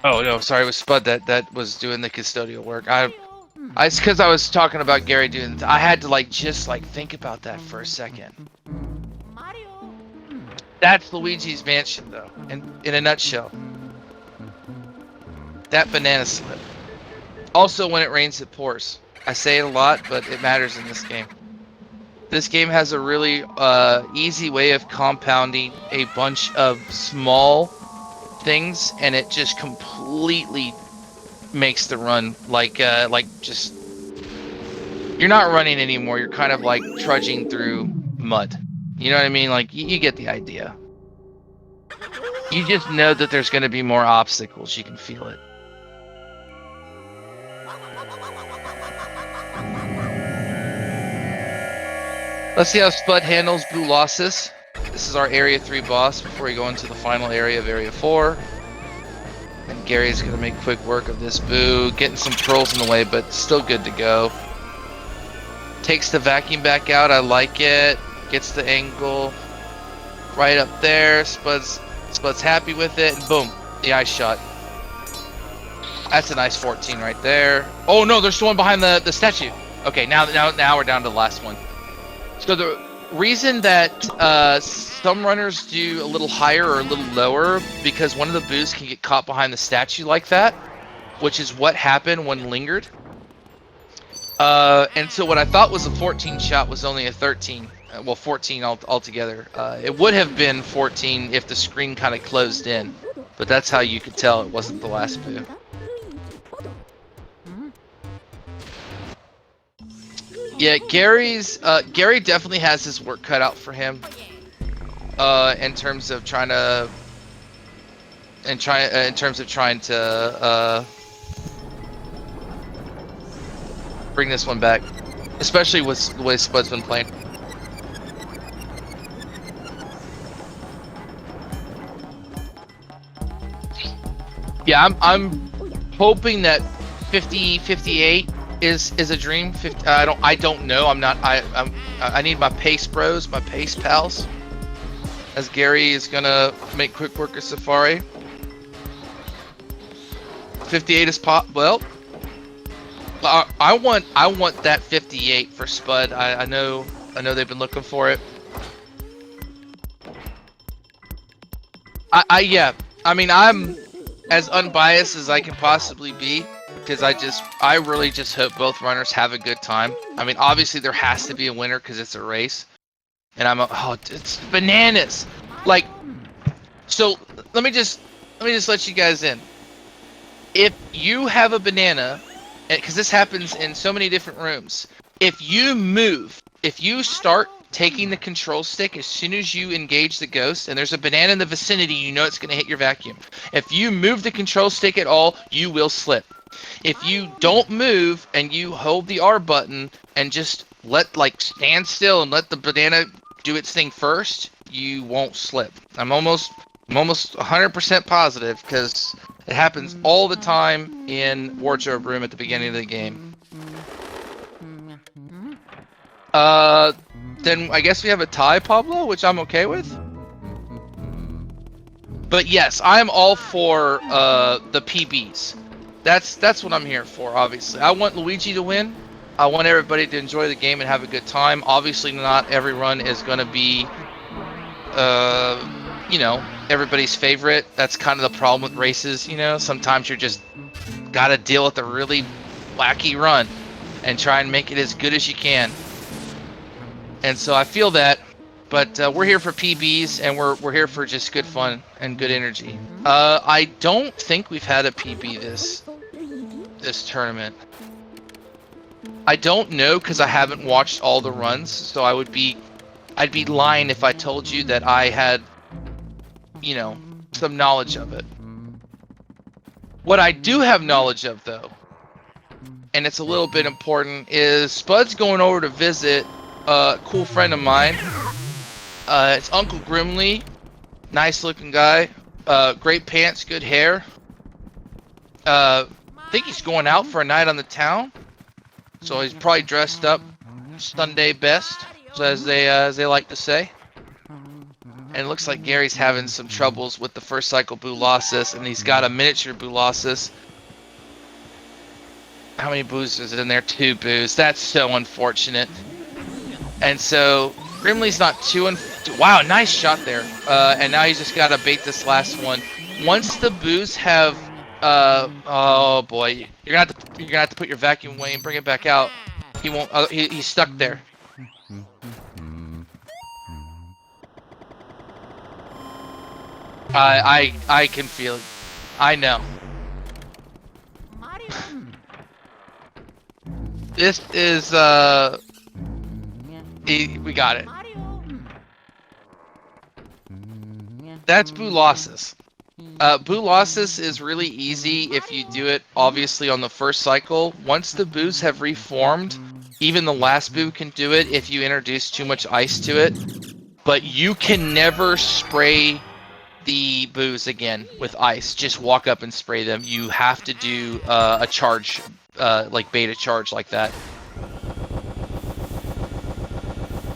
Oh no, sorry, it was Spud that was doing the custodial work. It's because I was talking about Gary doing. I had to like just like think about that for a second. That's Luigi's mansion, though, in a nutshell. That banana slip. Also, when it rains, it pours. I say it a lot, but it matters in this game. This game has a really easy way of compounding a bunch of small things, and it just completely makes the run like just you're not running anymore. You're kind of like trudging through mud. You know what I mean? Like you get the idea. You just know that there's going to be more obstacles. You can feel it. Let's see how Spud handles Blue Losses. This is our Area 3 boss before we go into the final area of Area 4. And Gary's going to make quick work of this Boo. Getting some pearls in the way, but still good to go. Takes the vacuum back out. I like it. Gets the angle right up there. Spud's happy with it. And boom, the ice shot. That's a nice 14 right there. Oh no, there's one behind the statue. Okay, now we're down to the last one. So the reason that some runners do a little higher or a little lower, because one of the boos can get caught behind the statue like that, which is what happened when lingered. And so what I thought was a 14 shot was only a 13. Well, 14 altogether. It would have been 14 if the screen kind of closed in, but that's how you could tell it wasn't the last boo. Yeah, Gary definitely has his work cut out for him. In terms of trying to bring this one back, especially with the way Spud's been playing. Yeah, I'm hoping that 58 is a dream. 50, I don't know. I need my pace bros, my pace pals. As Gary is gonna make quick work of Safari. 58 is well. I want that 58 for Spud. I know they've been looking for it. Yeah. I mean, I'm as unbiased as I can possibly be, because I really just hope both runners have a good time. I mean, obviously there has to be a winner because it's a race, and it's bananas. Like, so let me just let you guys in. If you have a banana, because this happens in so many different rooms, if you start taking the control stick as soon as you engage the ghost and there's a banana in the vicinity, you know it's going to hit your vacuum. If you move the control stick at all, you will slip. If you don't move and you hold the R button and just stand still and let the banana do its thing first, you won't slip. I'm almost 100% positive, because it happens all the time in Wardrobe Room at the beginning of the game. Then I guess we have a tie, Pablo, which I'm okay with. But yes, I'm all for the PBs. That's what I'm here for, obviously. I want Luigi to win. I want everybody to enjoy the game and have a good time. Obviously, not every run is going to be, everybody's favorite. That's kind of the problem with races, Sometimes you're just got to deal with a really wacky run and try and make it as good as you can. And so I feel that, but we're here for PBs, and we're here for just good fun and good energy. I don't think we've had a PB this tournament. I don't know, because I haven't watched all the runs, so I'd be lying if I told you that I had, some knowledge of it. What I do have knowledge of, though, and it's a little bit important, is Spud's going over to visit a cool friend of mine. It's Uncle Grimly. Nice looking guy. Great pants, good hair. I think he's going out for a night on the town. So he's probably dressed up Sunday best, as they like to say. And it looks like Gary's having some troubles with the first cycle Boolossus, and he's got a miniature Boolossus. How many boos is in there? 2 boos. That's so unfortunate. And so Grimly's not too. Wow, nice shot there. And now he's just got to bait this last one. Once the boos have, oh boy, you're gonna have to put your vacuum away and bring it back out. He won't. He's stuck there. I can feel it. I know. This is we got it. That's Boolossus. Boolossus is really easy if you do it obviously on the first cycle. Once the boos have reformed, even the last boo can do it if you introduce too much ice to it. But you can never spray the boos again with ice. Just walk up and spray them. You have to do a charge, like beta charge like that.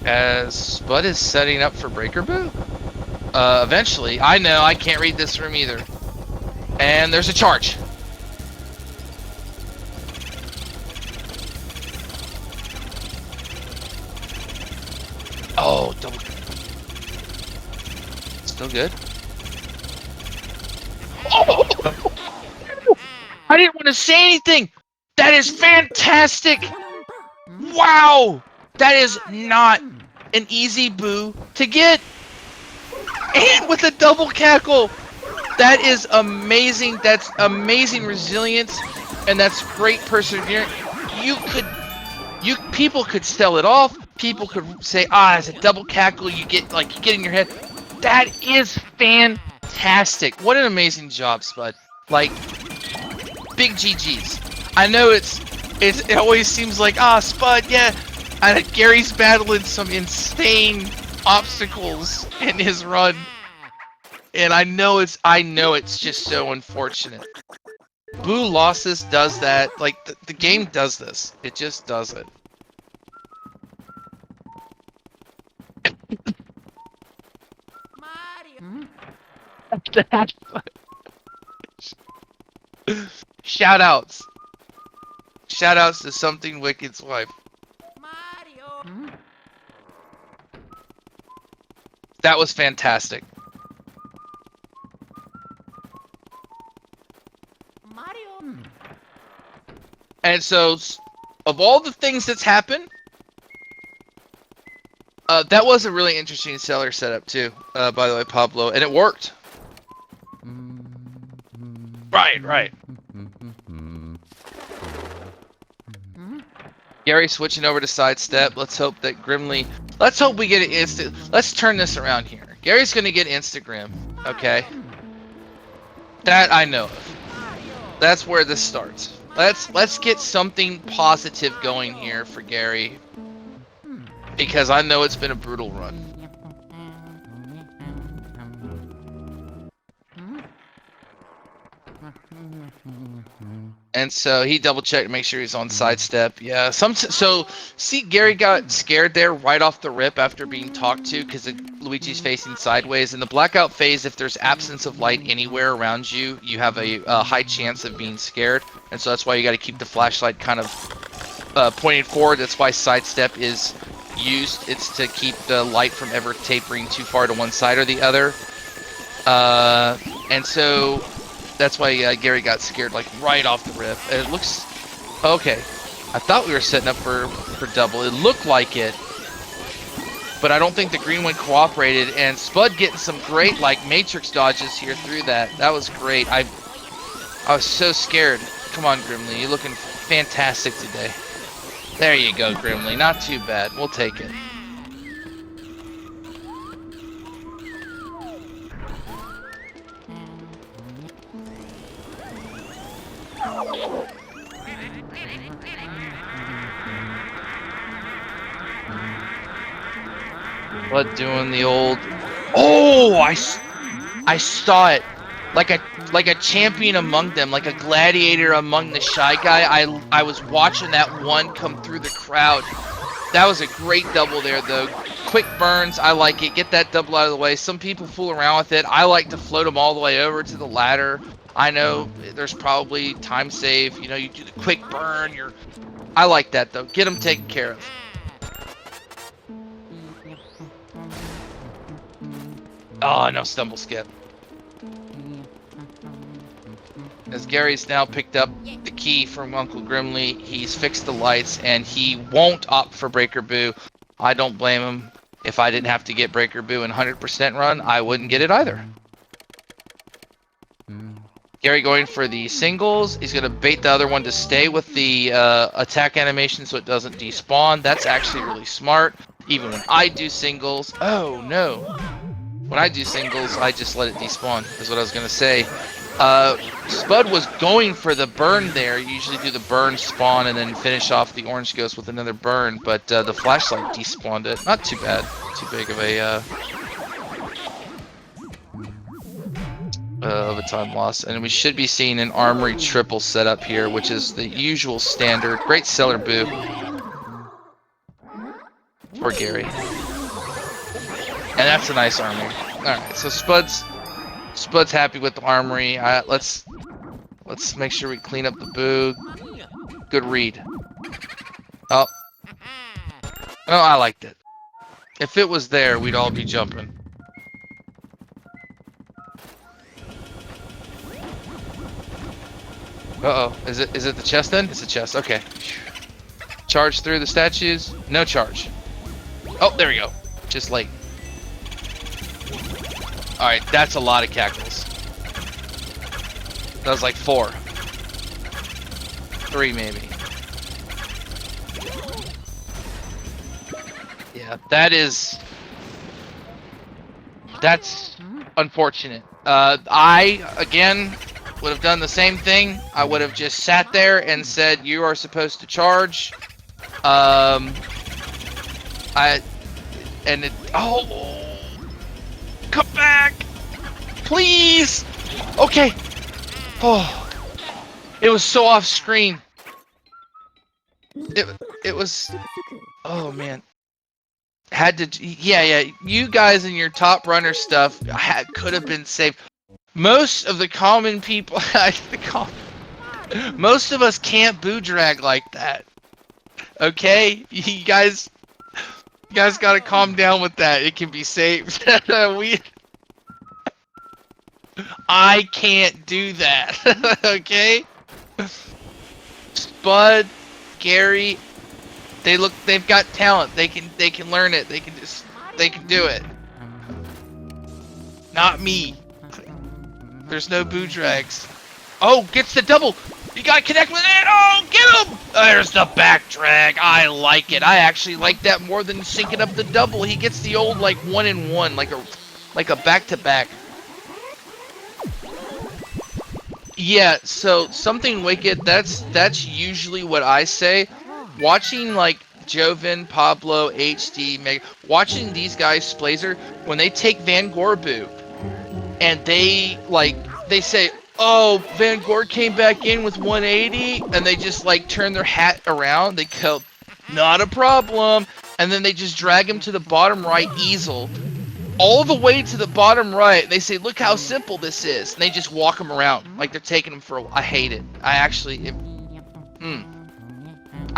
As Spud is setting up for Breaker Boo? Eventually. I know, I can't read this room either. And there's a charge. Oh, double. Still good. Oh! I didn't want to say anything! That is fantastic! Wow! That is not an easy boo to get! And with a double cackle! That is amazing. That's amazing resilience, and that's great perseverance. People could sell it off. People could say, it's a double cackle. You get in your head. That is fantastic. What an amazing job, Spud. Like, big GG's. I know it always seems like, Spud, yeah. Gary's battling some insane obstacles in his run. And I know it's just so unfortunate. Boolossus does that. Like, the game does this. It just does it. Shoutouts. Shoutouts to Something Wicked's wife. Mario. That was fantastic. Mario. And so, of all the things that's happened, that was a really interesting seller setup too, by the way, Pablo, and it worked. Right. Gary switching over to sidestep. Let's hope that let's hope we get an instant. Let's turn this around here. Gary's gonna get Instagram, okay? That I know of. That's where this starts. Let's get something positive going here for Gary, because I know it's been a brutal run. And so he double checked to make sure he's on sidestep. Yeah, so see, Gary got scared there right off the rip after being talked to because Luigi's facing sideways. In the blackout phase, if there's absence of light anywhere around you, you have a high chance of being scared. And so that's why you got to keep the flashlight kind of pointing forward. That's why sidestep is used. It's to keep the light from ever tapering too far to one side or the other. And so that's why Gary got scared like right off the rip. And it looks okay. I thought we were setting up for double. It looked like it, but I don't think the green one cooperated. And Spud getting some great like matrix dodges here through that. That was great. I was so scared. Come on, Grimly, you're looking fantastic today. There you go, Grimly. Not too bad. We'll take it. What doing the old? Oh, I saw it, like a champion among them, like a gladiator among the shy guy. I was watching that one come through the crowd. That was a great double there, though. quick burns. I like it. Get that double out of the way. Some people fool around with it. I like to float them all the way over to the ladder. I know there's probably time save. You know, you do the quick burn. I like that though. Get them taken care of. Oh, no stumble skip. As Gary's now picked up the key from Uncle Grimly, he's fixed the lights, and he won't opt for Breaker Boo. I don't blame him. If I didn't have to get Breaker Boo in 100% run, I wouldn't get it either. Gary going for the singles. He's going to bait the other one to stay with the attack animation so it doesn't despawn. That's actually really smart. Even when I do singles. Oh, no. When I do singles, I just let it despawn, is what I was going to say. Spud was going for the burn there. You usually do the burn spawn and then finish off the orange ghost with another burn, but the flashlight despawned it. Not too bad. Too big of a time loss. And we should be seeing an armory triple setup here, which is the usual standard. Great seller boo for Gary. And that's a nice armory. Alright, so Spud's happy with the armory. Let's make sure we clean up the boo. Good read. Oh. Oh, I liked it. If it was there, we'd all be jumping. Uh-oh. Is it the chest then? It's the chest. Okay. Charge through the statues. No charge. Oh, there we go. Just late. Alright, that's a lot of cackles. That was like 4. 3 maybe. Yeah, that's unfortunate. I, again, would have done the same thing. I would have just sat there and said, you are supposed to charge. Oh! Come back! Please! Okay. Oh. It was so off screen. It was... Oh, man. Had to... Yeah. You guys and your top runner stuff could have been saved. Most of the common people... most of us can't boo drag like that. Okay? You guys gotta calm down with that. It can be saved. I can't do that. Okay? Spud, Gary, they've got talent. They can learn it. They can do it. Not me. There's no boo drags. Oh, gets the double. You gotta connect with it. Oh, get him! There's the back drag. I like it. I actually like that more than syncing up the double. He gets the old like 1-in-1, like a back-to-back. Yeah. So something wicked. That's usually what I say. Watching like Joven, Pablo, HD, Meg, watching these guys Splazer when they take Van Gorbu, and they say, oh, Van Gore came back in with 180, and they just like turn their hat around. They go, not a problem, and then they just drag him to the bottom right easel, all the way to the bottom right. They say, look how simple this is, and they just walk him around like they're taking him for a... I hate it.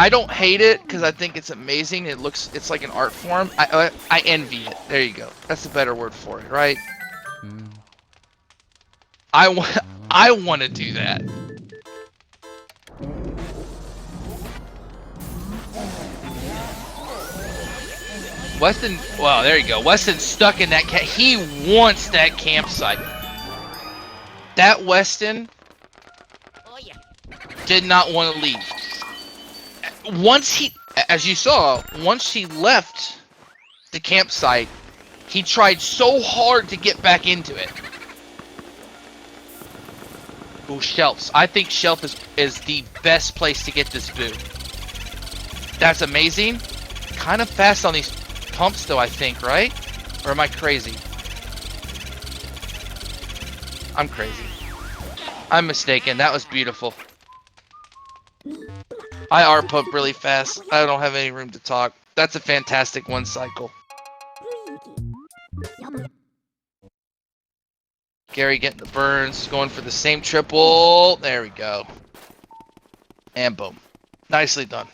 I don't hate it because I think it's amazing. It's like an art form. I envy it. There you go. That's a better word for it, right? I want to do that. Weston, well, there you go. Weston's stuck in that he wants that campsite. That Weston did not want to leave. As you saw, once he left the campsite, he tried so hard to get back into it. Ooh, shelves. I think shelf is the best place to get this boo. That's amazing. Kind of fast on these pumps though, I think, right? Or am I crazy? I'm crazy. I'm mistaken. That was beautiful. I R pump really fast. I don't have any room to talk. That's a fantastic one cycle. Gary getting the burns, going for the same triple. There we go. And boom. Nicely done.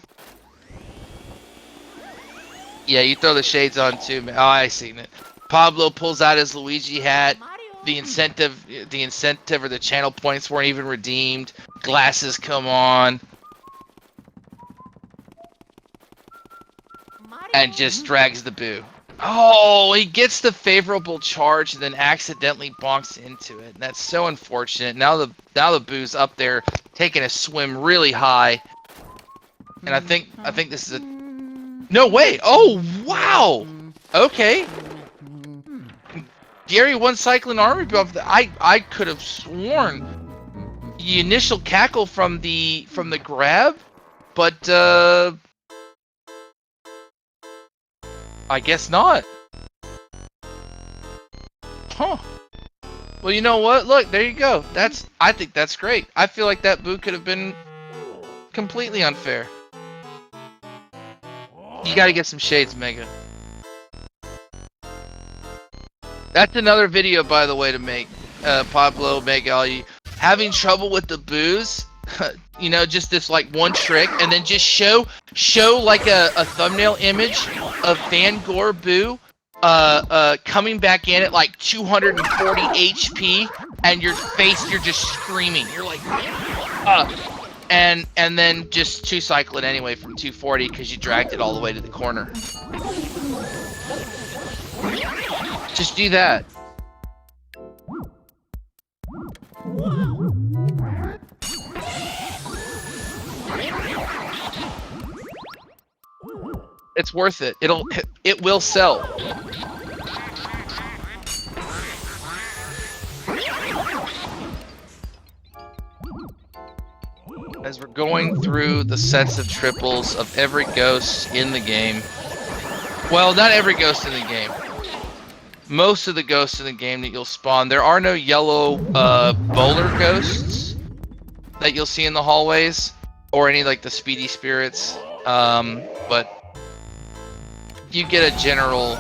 Yeah, you throw the shades on too, man. Oh, I seen it. Pablo pulls out his Luigi hat. The incentive or the channel points weren't even redeemed. Glasses come on. And just drags the boo. Oh, he gets the favorable charge and then accidentally bonks into it. That's so unfortunate. Now the boo's up there taking a swim really high. And I think this is a no way. Oh wow. Okay. Gary01 cycling army buff. I could have sworn the initial cackle from the grab, but I guess not. Huh. Well, you know what? Look, there you go. I think that's great. I feel like that boo could have been completely unfair. You got to get some shades, Mega. That's another video, by the way, to make. Pablo, Mega, all you having trouble with the boos. You know, just this like one trick, and then just show like a thumbnail image of Van Gore Boo coming back in at like 240 HP, and your face, you're just screaming. You're like, and then just 2-cycle it anyway from 240 because you dragged it all the way to the corner. Just do that. It's worth it. It will sell. As we're going through the sets of triples of every ghost in the game. Well, not every ghost in the game. Most of the ghosts in the game that you'll spawn. There are no yellow bowler ghosts that you'll see in the hallways, or any like the speedy spirits. But you get a general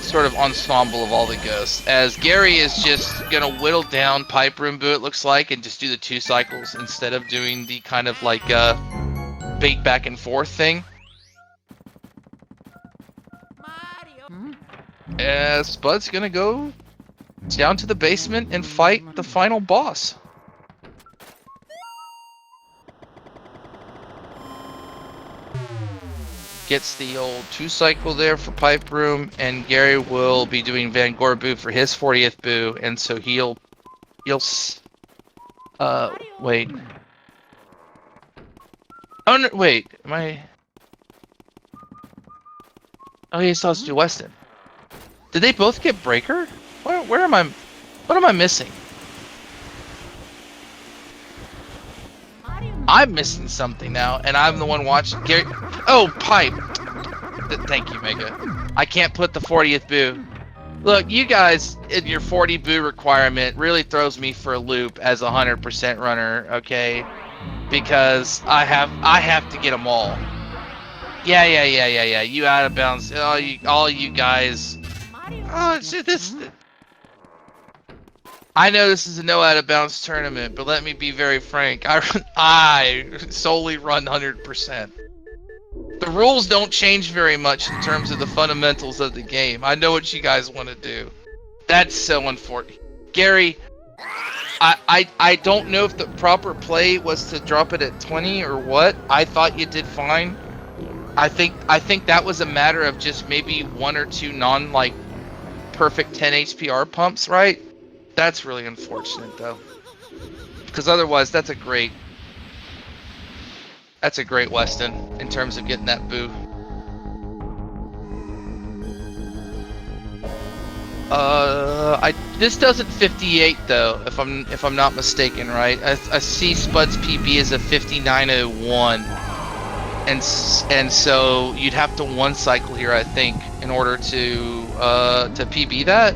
sort of ensemble of all the ghosts. As Gary is just gonna whittle down Pipe Room Boo, it looks like, and just do the 2 cycles instead of doing the kind of like bait back and forth thing. Spud's gonna go down to the basement and fight the final boss. Gets the old 2-cycle there for Pipe Room, and Gary will be doing Van Gore Boo for his 40th Boo, and so he'll wait. Oh no, wait, am I? Oh, he still has to do Weston. Did they both get Breaker? Where am I? What am I missing? I'm missing something now, and I'm the one watching Gary. Oh, Pipe. Thank you, Mega. I can't put the 40th Boo. Look, you guys in your 40 Boo requirement really throws me for a loop as a 100% runner, okay? Because I have to get them all. Yeah. You out of bounds. All you guys. Oh, it's this. I know this is a no out of bounds tournament, but let me be very frank. I solely run 100%. The rules don't change very much in terms of the fundamentals of the game. I know what you guys want to do. That's so unfortunate. Gary, I don't know if the proper play was to drop it at 20 or what. I thought you did fine. I think that was a matter of just maybe 1 or 2 non perfect 10 HPR pumps, right? That's really unfortunate though. Because otherwise that's a great Weston in terms of getting that Boo. This doesn't 58 though, if I'm not mistaken, right? I see Spud's PB is a 5901, and so you'd have to 1-cycle here, I think, in order to PB that,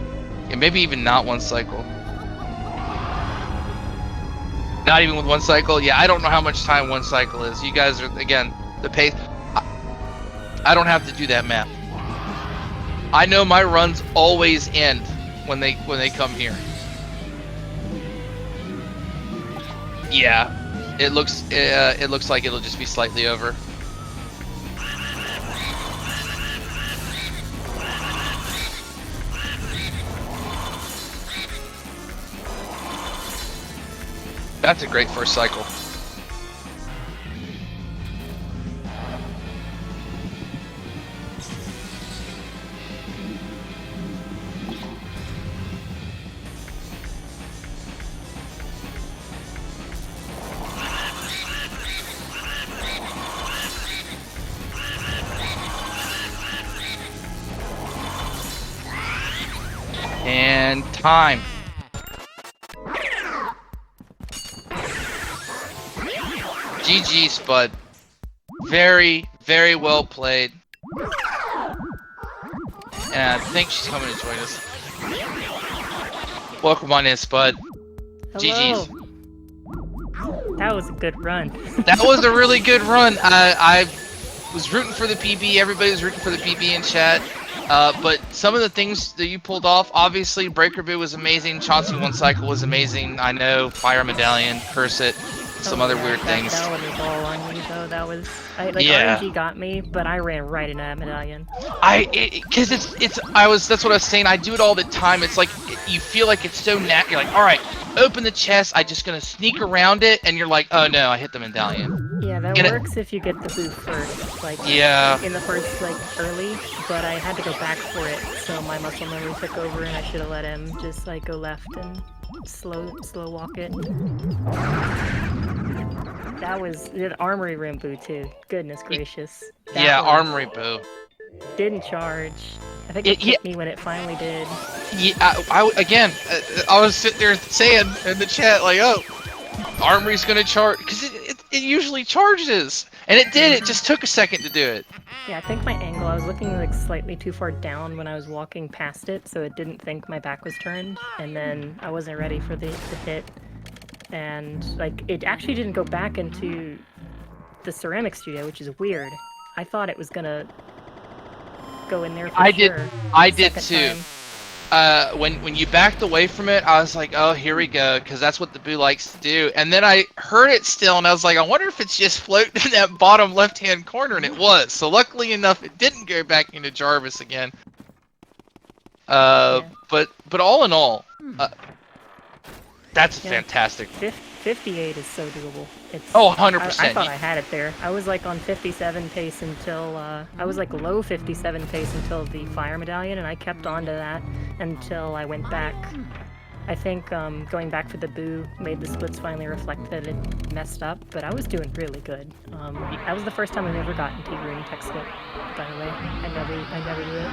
and maybe even not 1-cycle. Not even with 1-cycle? Yeah, I don't know how much time 1-cycle is. You guys are, again, the pace. I don't have to do that math. I know my runs always end when they come here. Yeah, it looks like it'll just be slightly over. That's a great first cycle. And time. GG, Spud. Very, very well played. And I think she's coming to join us. Welcome on in, Spud. Hello. GG's. That was a good run. That was a really good run. I was rooting for the PB. Everybody was rooting for the PB in chat. But some of the things that you pulled off, obviously, Breaker Boo was amazing. Chauncey One Cycle was amazing. I know, Fire Medallion, Curse It, some other weird things. That one was all on me, though. That was, yeah. RNG got me, but I ran right into that medallion. Because that's what I was saying. I do it all the time. It's like, you feel like it's so you're like, all right, open the chest. I'm just gonna sneak around it, and you're like, oh no, I hit the medallion. Yeah, that works if you get the boo first, like in the first early. But I had to go back for it, so my muscle memory took over, and I should have let him just go left and slow walk it. That was the armory room boo too. Goodness gracious. Yeah, armory boo. Didn't charge. I think it hit me when it finally did. Yeah, I was sitting there saying in the chat like, oh, armory's gonna charge, because it usually charges, and it did. It just took a second to do it. Yeah, I think my angle, I was looking slightly too far down when I was walking past it, so it didn't think my back was turned, and then I wasn't ready for the hit. And it actually didn't go back into the ceramic studio, which is weird. I thought it was gonna go in there for sure. I did too. When you backed away from it, I was like, oh, here we go, because that's what the boo likes to do. And then I heard it still, and I was like, I wonder if it's just floating in that bottom left-hand corner, and it was. So luckily enough, it didn't go back into Jarvis again. Yeah. But all in all, that's fantastic. 58 is so doable. It's, 100%. I thought I had it there. I was on 57 pace until, I was low 57 pace until the fire medallion, and I kept on to that until I went back. I think going back for the boo made the splits finally reflect that it messed up, but I was doing really good. That was the first time I've ever gotten T-Green tech skip, by the way. I never do it.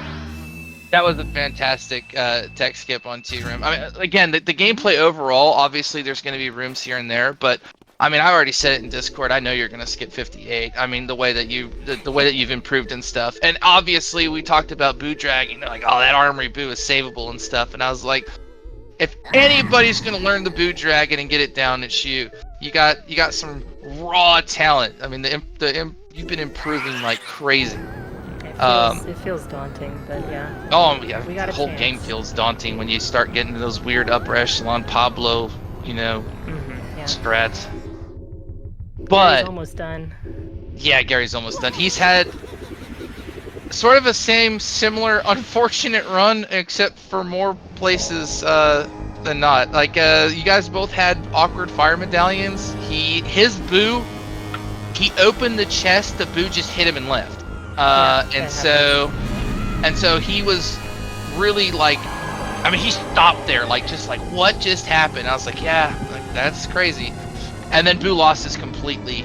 That was a fantastic tech skip on T-Room. I mean, again, the gameplay overall, obviously there's going to be rooms here and there, but I mean, I already said it in Discord. I know you're going to skip 58. I mean, the way that you've improved and stuff. And obviously, we talked about boo dragging. They're like, oh, that armory boo is savable and stuff. And I was like, if anybody's going to learn the boo dragon and get it down, it's you. You got some raw talent. I mean, you've been improving like crazy. It feels daunting, but yeah. Oh yeah, the whole game feels daunting when you start getting to those weird upper echelon Pablo, strats. But Gary's almost done. Yeah, Gary's almost done. He's had sort of a similar unfortunate run, except for more places than not. Like you guys both had awkward fire medallions. His boo, he opened the chest. The boo just hit him and left. And so he was really I mean, he stopped there, what just happened? I was like, yeah, that's crazy. And then Boo lost us completely,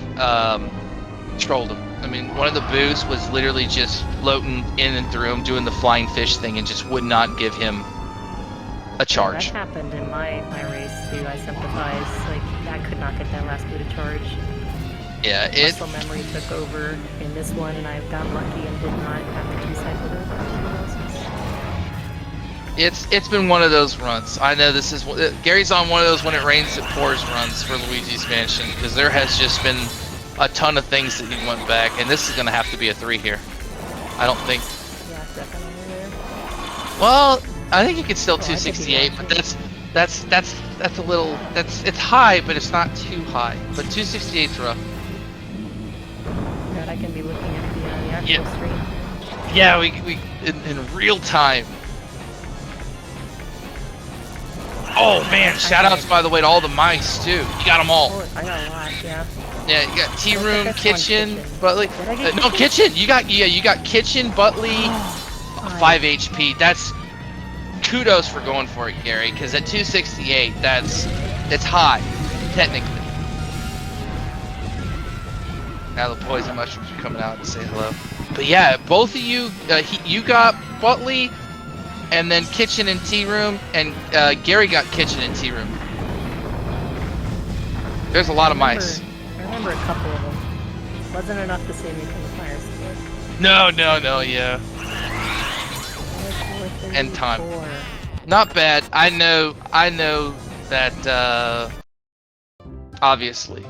trolled him. I mean, one of the boos was literally just floating in and through him, doing the flying fish thing, and just would not give him a charge. Yeah, that happened in my race too. I sympathize. I could not get that last boo to charge. Yeah, muscle memory took over in this one, and I got lucky and did not have to recycle it. It's been one of those runs. I know this is Gary's on one of those when it rains it pours runs for Luigi's Mansion, because there has just been a ton of things that he went back, and this is gonna have to be a 3 here. I don't think. Yeah, definitely. Well, I think you could still Oh, I could be 268, but watching. that's a little it's high, but it's not too high. But 268's rough. God, I can be looking at the actual Yeah. stream. Yeah, we in real time. Oh man, shout outs by the way to all the mice too. You got them all. Oh, I got a lot, yeah. Yeah, you got tea I think room, that's kitchen, one kitchen. Butley. Did I get No, kitchen. You got kitchen, Butley, Oh, 5 HP. That's kudos for going for it, Gary. Because at 268, it's high, technically. Now the poison mushrooms are coming out to say hello. But yeah, both of you, you got Butley, and then kitchen and tea room, and Gary got kitchen and tea room. There's a lot of mice. I remember a couple of them. Wasn't enough to save me from the fire stick. No, yeah. End time. Not bad. I know that obviously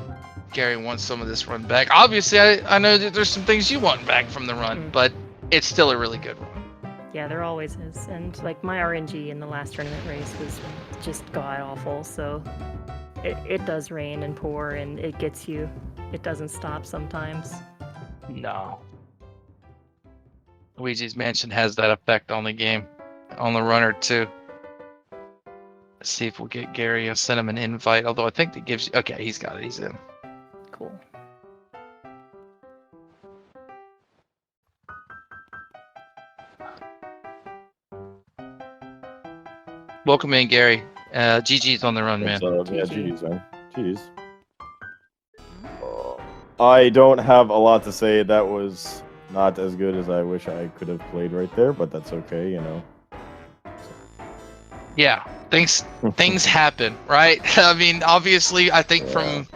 Gary wants some of this run back. Obviously, I know that there's some things you want back from the run, but it's still a really good run. Yeah, there always is. And like my RNG in the last tournament race was just god awful, so it does rain and pour and it gets you. It doesn't stop sometimes. No. Luigi's Mansion has that effect on the game, on the runner too. Let's see if we'll get Gary. I'll send him an invite, although I think that gives you... Okay, he's got it. He's in. Cool. Welcome in, Gary. GG's on the run, man. Yeah, GG's, man. GG's. I don't have a lot to say. That was not as good as I wish I could have played right there, but that's okay, you know. Yeah, things happen, right? I mean, obviously, I think from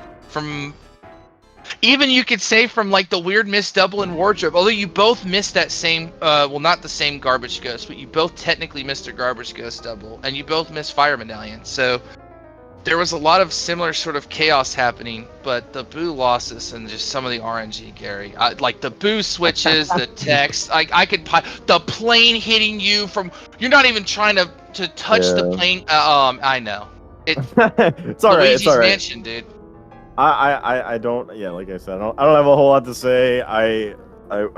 even you could say from like the weird missed double in wardrobe, although you both missed that same well, not the same garbage ghost, but you both technically missed a garbage ghost double, and you both missed fire medallion. So there was a lot of similar sort of chaos happening, but the boo losses and just some of the RNG, Gary, like the boo switches, the text, I could the plane hitting you from, you're not even trying to touch the plane. I know it's all right. Luigi's It's all right. Mansion, dude. I don't. Yeah, like I said, I don't have a whole lot to say. I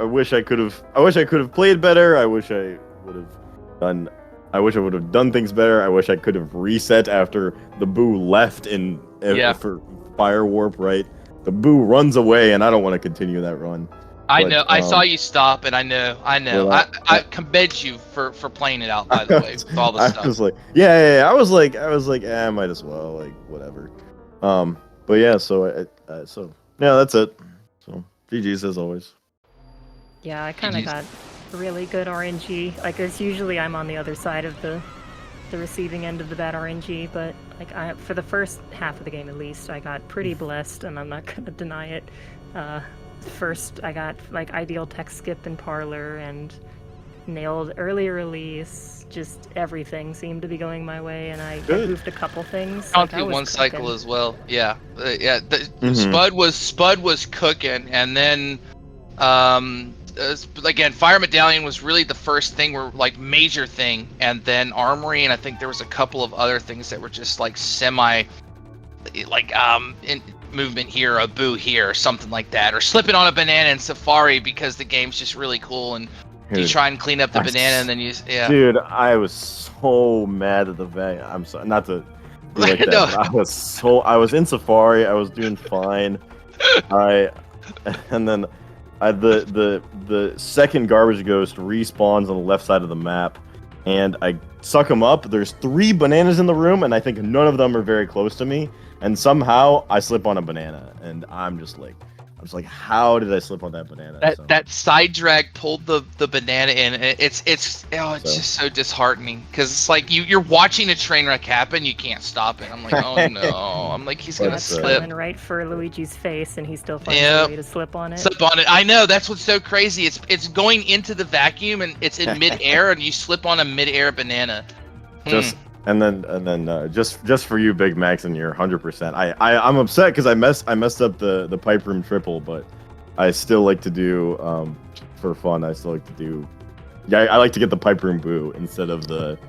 wish I could have played better. I wish I would have done things better. I wish I could have reset after the boo left for fire warp. Right, the boo runs away, and I don't want to continue that run. I know. I saw you stop, and I know. I commend you for playing it out. By the way, with all the stuff. I was like, yeah. I was like, might as well, like, whatever. But yeah, so that's it. So GG's as always. Yeah, I kind of got really good RNG. Like, it's usually I'm on the other side of the receiving end of the bad RNG, but like for the first half of the game at least, I got pretty blessed, and I'm not gonna deny it. First, I got like ideal tech skip in Parlor and nailed early release. Just everything seemed to be going my way, and I goofed a couple things. Count through one cycle as well. Yeah, Spud was cooking, and then again, Fire Medallion was really the first thing, where like major thing, and then Armory, and I think there was a couple of other things that were just like semi, like in movement here, a boo here, or something like that, or slipping on a banana in Safari because the game's just really cool, and you try and clean up the banana, and then Dude, I was so mad at the van. I'm sorry, not to be like that. No. I was in Safari. I was doing fine. And then the second garbage ghost respawns on the left side of the map, and I suck him up. There's 3 bananas in the room, and I think none of them are very close to me. And somehow I slip on a banana, and I'm just like, how did I slip on that banana? That side drag pulled the banana in, and it's just so disheartening, because it's like you're watching a train wreck happen, you can't stop it. I'm like, oh no, I'm like, he's gonna slip. Going right for Luigi's face, and he still finds a way to slip on it. Slip on it. I know, that's what's so crazy. It's going into the vacuum, and it's in midair, and you slip on a midair banana. And then just for you, Big Max, and you're 100%. I'm upset because I messed up the pipe room triple, but I still like to do for fun. I still like to do. Yeah, I like to get the pipe room boo instead of the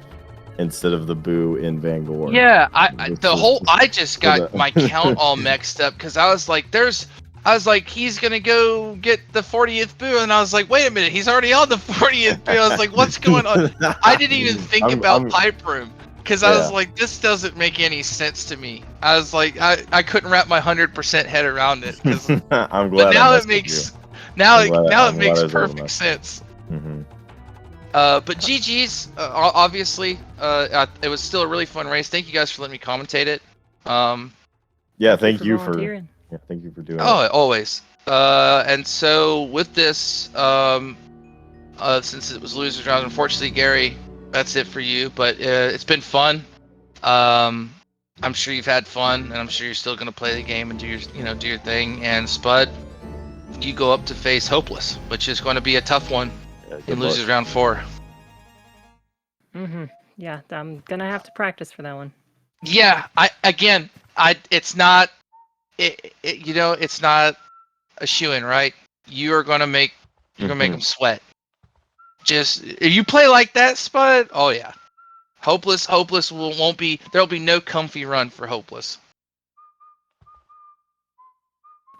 instead of the boo in Van Gore. Yeah, This is I just for got the- my count all mixed up because I was like, he's gonna go get the 40th boo, and I was like, wait a minute, he's already on the 40th boo. I was like, what's going on? I didn't even think about Pipe Room because I was Yeah. like, this doesn't make any sense to me. I was like, I couldn't wrap my 100% head around it. I'm But glad I now it messed with you. makes now I'm glad it I makes was able to perfect mess. sense. Mm-hmm. But GG's, obviously, it was still a really fun race. Thank you guys for letting me commentate it. Yeah, Thank you for thank you for volunteering. doing it. Oh, always. And so with this, since it was losers round, unfortunately, Gary, that's it for you. But it's been fun. I'm sure you've had fun, and I'm sure you're still gonna play the game and do your thing. And Spud, you go up to face Hopeless, which is going to be a tough one Yeah, good in luck. losers round 4. Yeah, I'm gonna have to practice for that one. Yeah, it's not, it's not a shoe-in, right? You're gonna make them sweat. Just you play like that, Spud. Oh yeah, Hopeless won't be. There'll be no comfy run for Hopeless.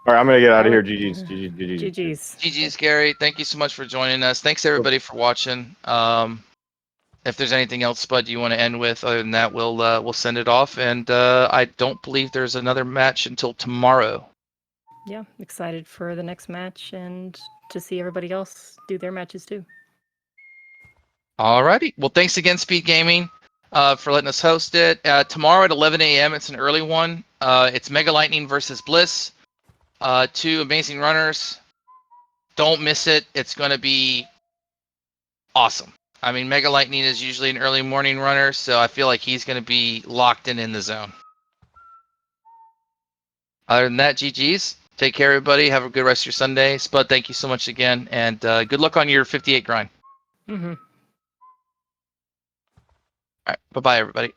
All right, I'm gonna get out of I here. would- GG's. GG's. GG's, Gary. Thank you so much for joining us. Thanks everybody for watching. If there's anything else, Spud, you want to end with, other than that, we'll send it off. And I don't believe there's another match until tomorrow. Yeah, excited for the next match and to see everybody else do their matches too. Alrighty. Well, thanks again, Speed Gaming, for letting us host it. Tomorrow at 11 a.m. It's an early one. It's Mega Lightning versus Bliss. 2 amazing runners. Don't miss it. It's going to be awesome. I mean, Mega Lightning is usually an early morning runner, so I feel like he's going to be locked in the zone. Other than that, GG's. Take care, everybody. Have a good rest of your Sunday. Spud, thank you so much again, and good luck on your 58 grind. Mm-hmm. All right. Bye-bye, everybody.